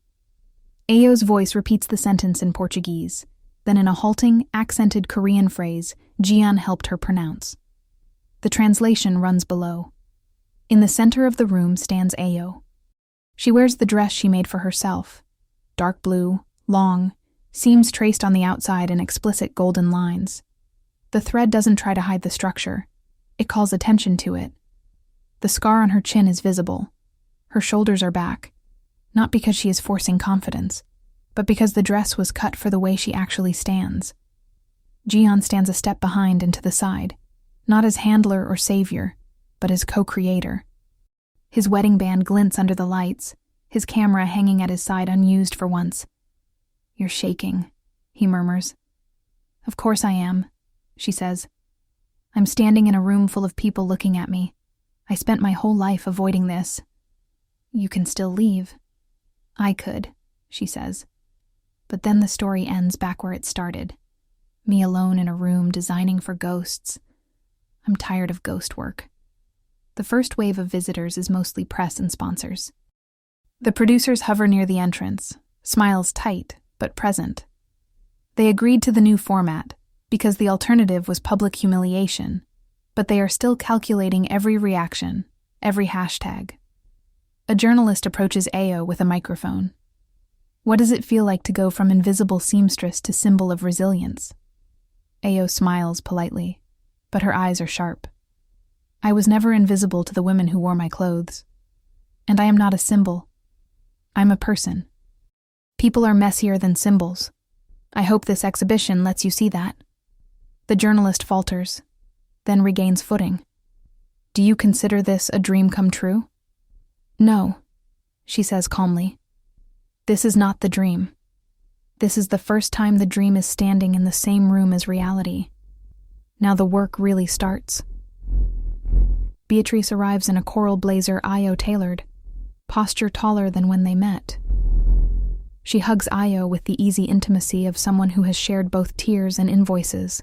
Ayo's voice repeats the sentence in Portuguese, then in a halting, accented Korean phrase Jian helped her pronounce. The translation runs below. In the center of the room stands Ayo. She wears the dress she made for herself, dark blue, long, seams traced on the outside in explicit golden lines. The thread doesn't try to hide the structure. It calls attention to it. The scar on her chin is visible. Her shoulders are back, not because she is forcing confidence, but because the dress was cut for the way she actually stands. Jian stands a step behind and to the side, not as handler or savior, but as co-creator. His wedding band glints under the lights, his camera hanging at his side unused for once. "You're shaking," he murmurs. "Of course I am," she says. "I'm standing in a room full of people looking at me. I spent my whole life avoiding this." "You can still leave." "I could," she says. But then the story ends back where it started. Me alone in a room designing for ghosts. I'm tired of ghost work. The first wave of visitors is mostly press and sponsors. The producers hover near the entrance, smiles tight but present. They agreed to the new format because the alternative was public humiliation, but they are still calculating every reaction, every hashtag. A journalist approaches Ao with a microphone. What does it feel like to go from invisible seamstress to symbol of resilience? Ao smiles politely, but her eyes are sharp. I was never invisible to the women who wore my clothes. And I am not a symbol. I'm a person. People are messier than symbols. I hope this exhibition lets you see that. The journalist falters, then regains footing. Do you consider this a dream come true? No, she says calmly. This is not the dream. This is the first time the dream is standing in the same room as reality. Now the work really starts. Beatrice arrives in a coral blazer Io tailored, posture taller than when they met. She hugs Io with the easy intimacy of someone who has shared both tears and invoices.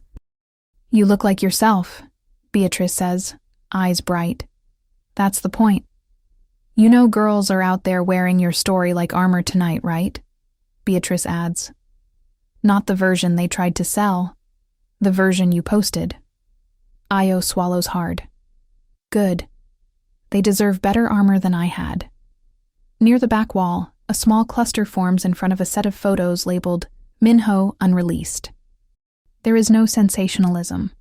You look like yourself, Beatrice says, eyes bright. That's the point. You know girls are out there wearing your story like armor tonight, right? Beatrice adds. Not the version they tried to sell. The version you posted. Io swallows hard. Good. They deserve better armor than I had. Near the back wall, a small cluster forms in front of a set of photos labeled Minho Unreleased. There is no sensationalism,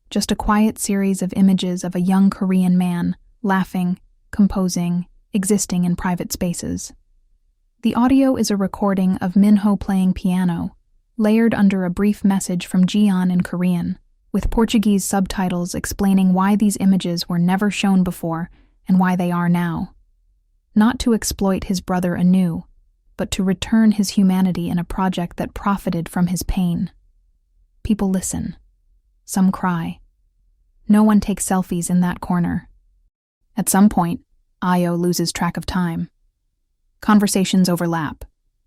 just a quiet series of images of a young Korean man, laughing, composing, existing in private spaces. The audio is a recording of Minho playing piano, layered under a brief message from Jian in Korean, with Portuguese subtitles explaining why these images were never shown before and why they are now. Not to exploit his brother anew, but to return his humanity in a project that profited from his pain. People listen. Some cry. No one takes selfies in that corner. At some point, Io loses track of time. Conversations overlap.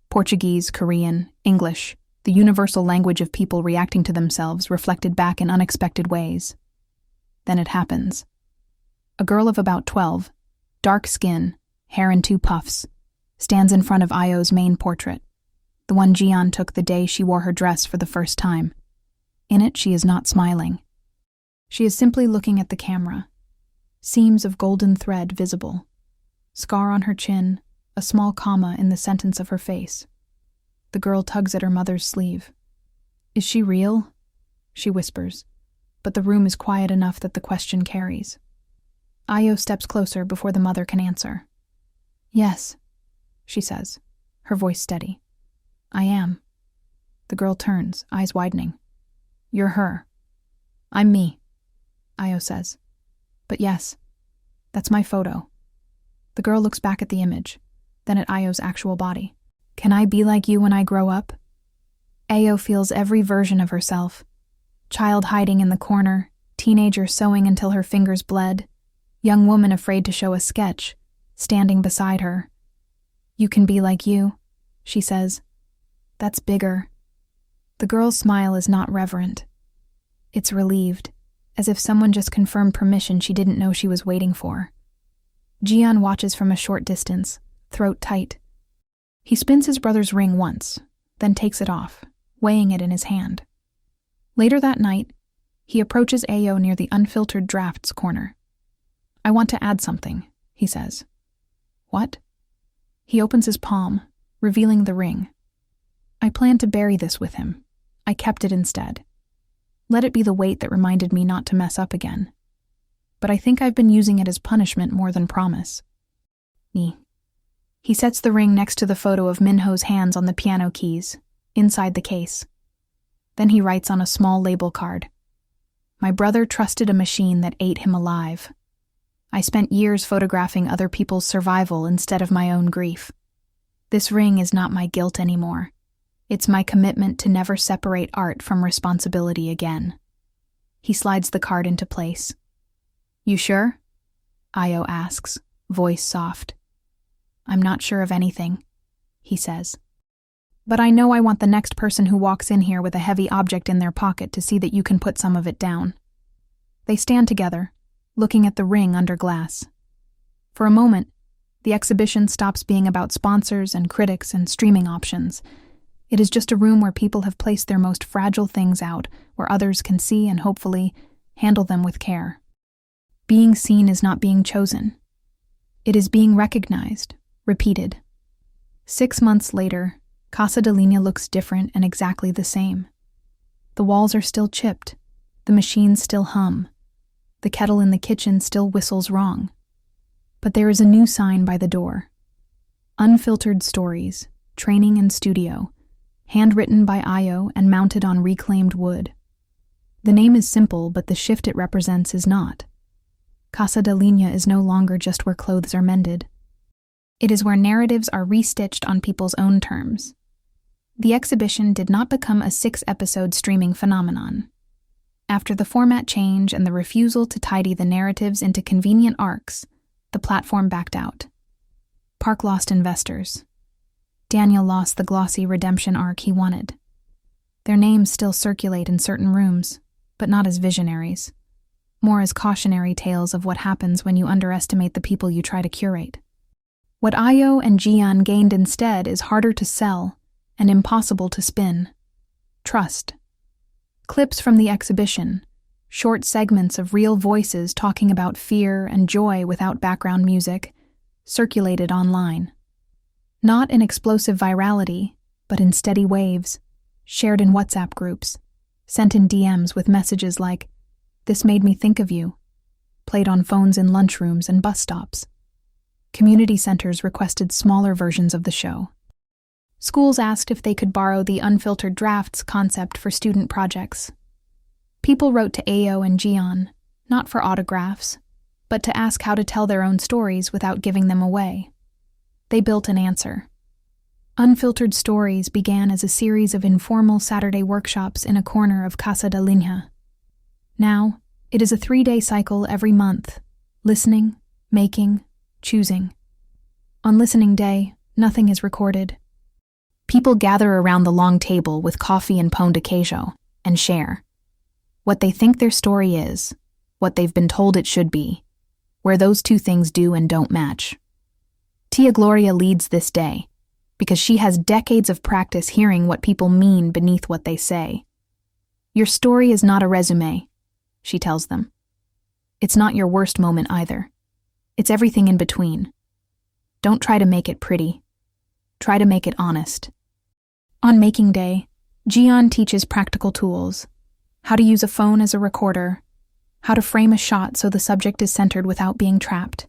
Portuguese, Korean, English, the universal language of people reacting to themselves reflected back in unexpected ways. Then it happens. A girl of about 12, dark skin, hair in 2 puffs, stands in front of Io's main portrait, the one Jian took the day she wore her dress for the first time. In it, she is not smiling. She is simply looking at the camera. Seams of golden thread visible. Scar on her chin, a small comma in the sentence of her face. The girl tugs at her mother's sleeve. Is she real? She whispers, but the room is quiet enough that the question carries. Io steps closer before the mother can answer. Yes, she says, her voice steady. I am. The girl turns, eyes widening. You're her. I'm me, Io says. But yes, that's my photo. The girl looks back at the image, then at Io's actual body. Can I be like you when I grow up? Ao feels every version of herself. Child hiding in the corner, teenager sewing until her fingers bled, young woman afraid to show a sketch, standing beside her. You can be like you, she says. That's bigger. The girl's smile is not reverent. It's relieved, as if someone just confirmed permission she didn't know she was waiting for. Jian watches from a short distance, throat tight. He spins his brother's ring once, then takes it off, weighing it in his hand. Later that night, he approaches Ao near the unfiltered drafts corner. I want to add something, he says. What? He opens his palm, revealing the ring. I planned to bury this with him. I kept it instead. Let it be the weight that reminded me not to mess up again. but I think I've been using it as punishment more than promise. He sets the ring next to the photo of Minho's hands on the piano keys, inside the case. Then he writes on a small label card, "My brother trusted a machine that ate him alive. I spent years photographing other people's survival instead of my own grief. This ring is not my guilt anymore. It's my commitment to never separate art from responsibility again." He slides the card into place. "You sure?" Io asks, voice soft. "I'm not sure of anything," he says. "But I know I want the next person who walks in here with a heavy object in their pocket to see that you can put some of it down." They stand together, looking at the ring under glass. For a moment, the exhibition stops being about sponsors and critics and streaming options. It is just a room where people have placed their most fragile things out, where others can see and hopefully handle them with care. Being seen is not being chosen. It is being recognized, repeated. 6 months later, Casa de Linea looks different and exactly the same. The walls are still chipped, the machines still hum, the kettle in the kitchen still whistles wrong. But there is a new sign by the door. Unfiltered stories, training and studio, handwritten by Io and mounted on reclaimed wood. The name is simple, but the shift it represents is not. Casa de Linea is no longer just where clothes are mended. It is where narratives are restitched on people's own terms. The exhibition did not become a 6-episode streaming phenomenon. After the format change and the refusal to tidy the narratives into convenient arcs, the platform backed out. Park lost investors. Daniel lost the glossy redemption arc he wanted. Their names still circulate in certain rooms, but not as visionaries, more as cautionary tales of what happens when you underestimate the people you try to curate. What Io and Jian gained instead is harder to sell and impossible to spin. Trust. Clips from the exhibition, short segments of real voices talking about fear and joy without background music, circulated online. Not in explosive virality, but in steady waves, shared in WhatsApp groups, sent in DMs with messages like, "This made me think of you," played on phones in lunchrooms and bus stops. Community centers requested smaller versions of the show. Schools asked if they could borrow the unfiltered drafts concept for student projects. People wrote to Ao and Jian, not for autographs, but to ask how to tell their own stories without giving them away. They built an answer. Unfiltered Stories began as a series of informal Saturday workshops in a corner of Casa de Linea. Now, it is a 3-day cycle every month, listening, making, choosing. On listening day, nothing is recorded. People gather around the long table with coffee and pão de queijo and share what they think their story is, what they've been told it should be, where those two things do and don't match. Tia Gloria leads this day because she has decades of practice hearing what people mean beneath what they say. Your story is not a resume, she tells them. It's not your worst moment either. It's everything in between. Don't try to make it pretty. Try to make it honest. On Making Day, Jian teaches practical tools: how to use a phone as a recorder, how to frame a shot so the subject is centered without being trapped,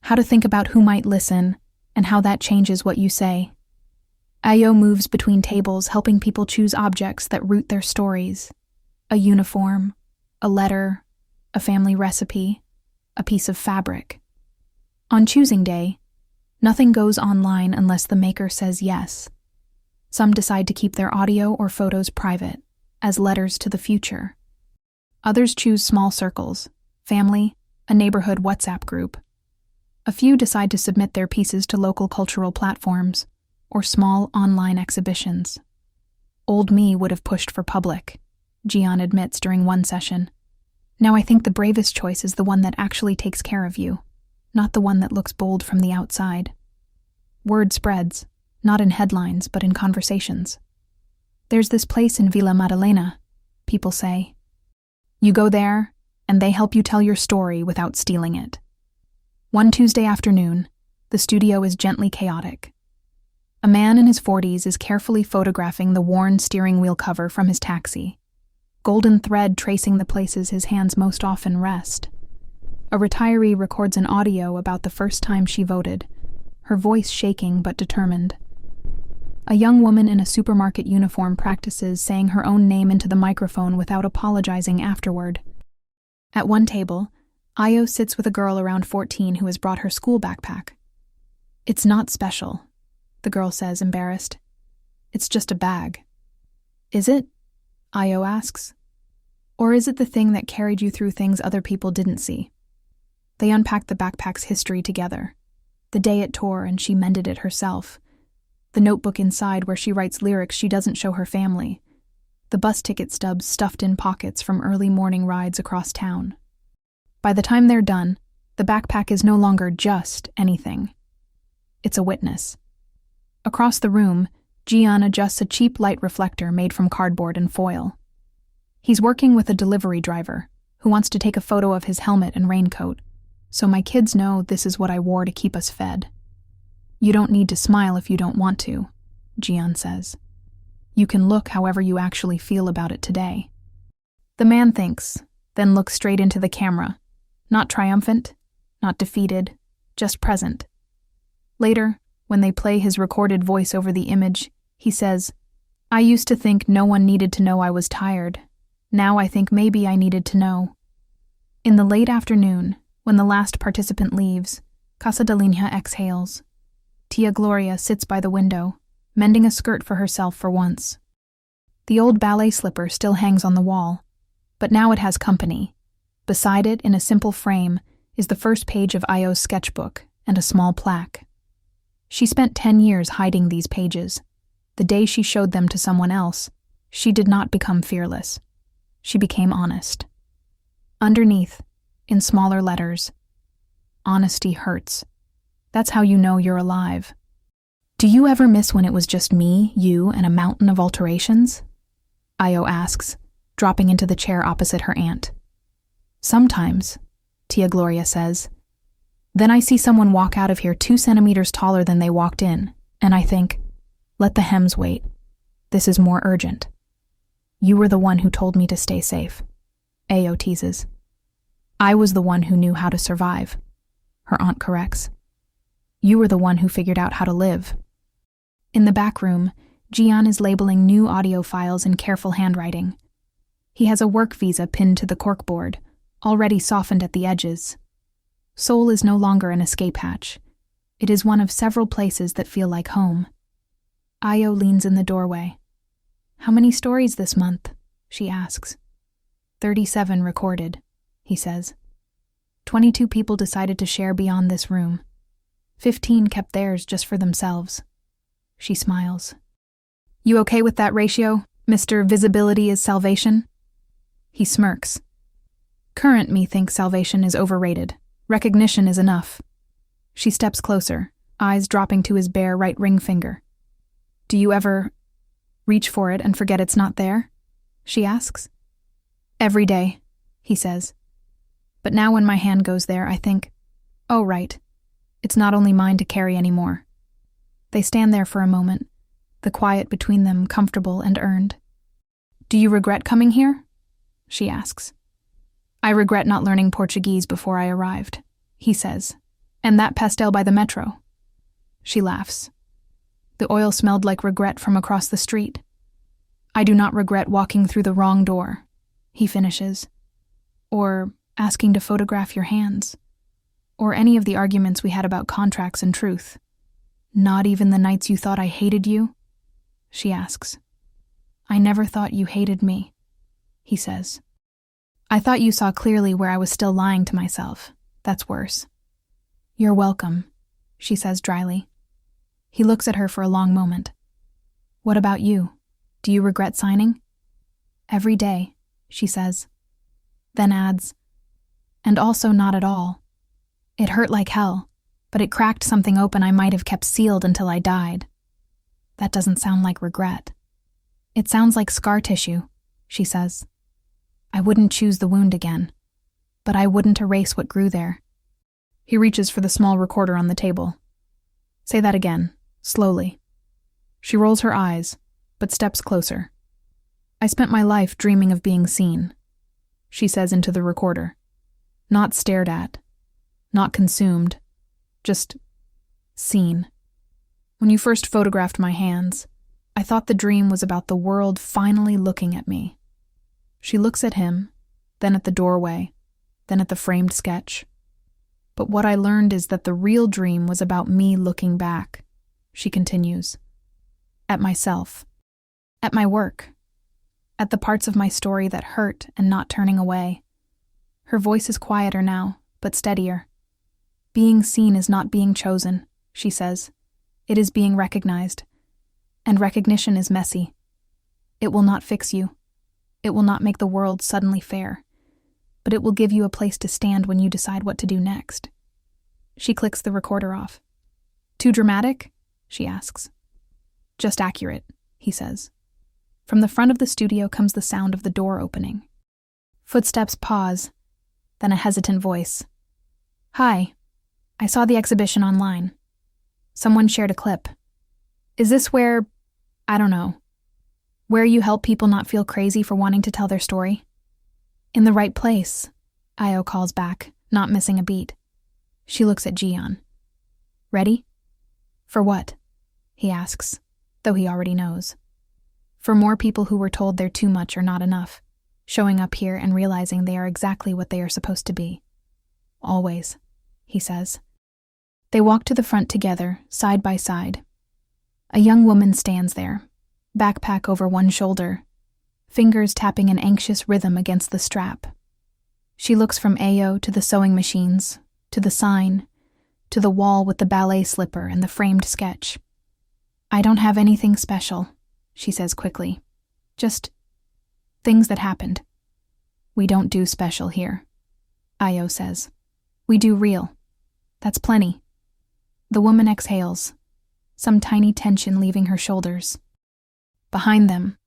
how to think about who might listen, and how that changes what you say. Ayo moves between tables, helping people choose objects that root their stories: a uniform, a letter, a family recipe, a piece of fabric. On Choosing Day, nothing goes online unless the maker says yes. Some decide to keep their audio or photos private, as letters to the future. Others choose small circles, family, a neighborhood WhatsApp group. A few decide to submit their pieces to local cultural platforms or small online exhibitions. Old me would have pushed for public, Jian admits during one session. Now I think the bravest choice is the one that actually takes care of you, not the one that looks bold from the outside. Word spreads, not in headlines, but in conversations. There's this place in Villa Madalena, people say. You go there, and they help you tell your story without stealing it. One Tuesday afternoon, the studio is gently chaotic. A man in his 40s is carefully photographing the worn steering wheel cover from his taxi, golden thread tracing the places his hands most often rest. A retiree records an audio about the first time she voted, her voice shaking but determined. A young woman in a supermarket uniform practices saying her own name into the microphone without apologizing afterward. At one table, Ayo sits with a girl around 14 who has brought her school backpack. "It's not special," the girl says, embarrassed. "It's just a bag." "Is it?" Ayo asks. "Or is it the thing that carried you through things other people didn't see?" They unpack the backpack's history together. The day it tore and she mended it herself. The notebook inside where she writes lyrics she doesn't show her family. The bus ticket stubs stuffed in pockets from early morning rides across town. By the time they're done, the backpack is no longer just anything. It's a witness. Across the room, Jian adjusts a cheap light reflector made from cardboard and foil. He's working with a delivery driver who wants to take a photo of his helmet and raincoat, so my kids know this is what I wore to keep us fed. "You don't need to smile if you don't want to," Jian says. "You can look however you actually feel about it today." The man thinks, then looks straight into the camera, not triumphant, not defeated, just present. Later, when they play his recorded voice over the image, he says, "I used to think no one needed to know I was tired. Now I think maybe I needed to know." In the late afternoon, when the last participant leaves, Casa de Linha exhales. Tia Gloria sits by the window, mending a skirt for herself for once. The old ballet slipper still hangs on the wall, but now it has company. Beside it, in a simple frame, is the first page of Ayo's sketchbook and a small plaque. She spent 10 years hiding these pages. The day she showed them to someone else, she did not become fearless. She became honest. Underneath, in smaller letters, "Honesty hurts. That's how you know you're alive." "Do you ever miss when it was just me, you, and a mountain of alterations?" Ayo asks, dropping into the chair opposite her aunt. "Sometimes," Tia Gloria says. "Then I see someone walk out of here 2 centimeters taller than they walked in, and I think, let the hems wait. This is more urgent. You were the one who told me to stay safe," Ayo teases. "I was the one who knew how to survive," her aunt corrects. "You were the one who figured out how to live." In the back room, Jian is labeling new audio files in careful handwriting. He has a work visa pinned to the corkboard, already softened at the edges. Seoul is no longer an escape hatch. It is one of several places that feel like home. Ayo leans in the doorway. "How many stories this month?" she asks. 37 recorded, he says. 22 people decided to share beyond this room. 15 kept theirs just for themselves. She smiles. "You okay with that ratio, Mr. Visibility is Salvation?" He smirks. "Current me thinks salvation is overrated. Recognition is enough." She steps closer, eyes dropping to his bare right ring finger. "Do you ever reach for it and forget it's not there?" she asks. "Every day," he says. "But now when my hand goes there, I think, oh right, it's not only mine to carry anymore." They stand there for a moment, the quiet between them comfortable and earned. "Do you regret coming here?" she asks. "I regret not learning Portuguese before I arrived," he says. "And that pastel by the metro." She laughs. The oil smelled like regret from across the street. "I do not regret walking through the wrong door," he finishes. "Or asking to photograph your hands. Or any of the arguments we had about contracts and truth. Not even the nights you thought I hated you?" she asks. "I never thought you hated me," he says. "I thought you saw clearly where I was still lying to myself. That's worse." "You're welcome," she says dryly. He looks at her for a long moment. "What about you? Do you regret signing?" "Every day," she says. Then adds, "And also not at all. It hurt like hell, but it cracked something open I might have kept sealed until I died." That doesn't sound like regret. "It sounds like scar tissue," she says. "I wouldn't choose the wound again, but I wouldn't erase what grew there." He reaches for the small recorder on the table. "Say that again, slowly." She rolls her eyes, but steps closer. "I spent my life dreaming of being seen," she says into the recorder. "Not stared at, not consumed, just seen. When you first photographed my hands, I thought the dream was about the world finally looking at me. She looks at him, then at the doorway, then at the framed sketch. But what I learned is that the real dream was about me looking back, she continues. At myself. At my work. At the parts of my story that hurt and not turning away. Her voice is quieter now, but steadier. Being seen is not being chosen, she says. It is being recognized. And recognition is messy. It will not fix you. It will not make the world suddenly fair. But it will give you a place to stand when you decide what to do next. She clicks the recorder off. Too dramatic? She asks. Just accurate, he says. From the front of the studio comes the sound of the door opening. Footsteps pause, then a hesitant voice. Hi, I saw the exhibition online. Someone shared a clip. Is this where, I don't know, where you help people not feel crazy for wanting to tell their story? In the right place, Io calls back, not missing a beat. She looks at Jian. Ready? For what? He asks, though he already knows. For more people who were told they're too much or not enough, showing up here and realizing they are exactly what they are supposed to be. Always, he says. They walk to the front together, side by side. A young woman stands there, backpack over one shoulder, fingers tapping an anxious rhythm against the strap. She looks from Ao to the sewing machines, to the sign, to the wall with the ballet slipper and the framed sketch. I don't have anything special, she says quickly. Just things that happened. We don't do special here, Io says. We do real. That's plenty. The woman exhales, some tiny tension leaving her shoulders. Behind them,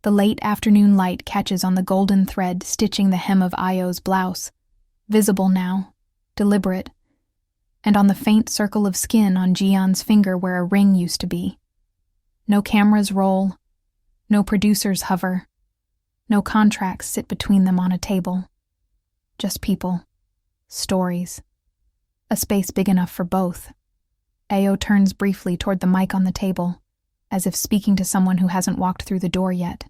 the late afternoon light catches on the golden thread stitching the hem of Io's blouse, visible now, deliberate, and on the faint circle of skin on Jian's finger where a ring used to be. No cameras roll, no producers hover, no contracts sit between them on a table. Just people, stories, a space big enough for both. Ao turns briefly toward the mic on the table, as if speaking to someone who hasn't walked through the door yet.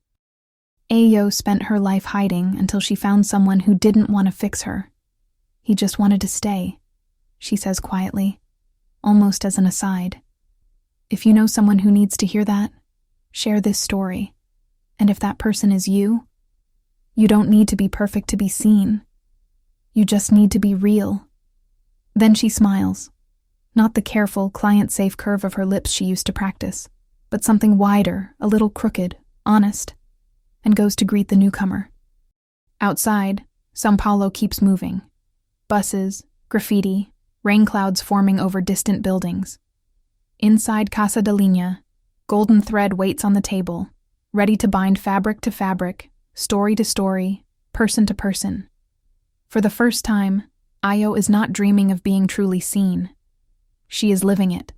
Ao spent her life hiding until she found someone who didn't want to fix her. He just wanted to stay, she says quietly, almost as an aside. If you know someone who needs to hear that, share this story. And if that person is you don't need to be perfect to be seen. You just need to be real. Then she smiles. Not the careful, client-safe curve of her lips she used to practice, but something wider, a little crooked, honest, and goes to greet the newcomer. Outside, São Paulo keeps moving. Buses, graffiti, rain clouds forming over distant buildings. Inside Casa de Linha, golden thread waits on the table, ready to bind fabric to fabric, story to story, person to person. For the first time, Io is not dreaming of being truly seen. She is living it.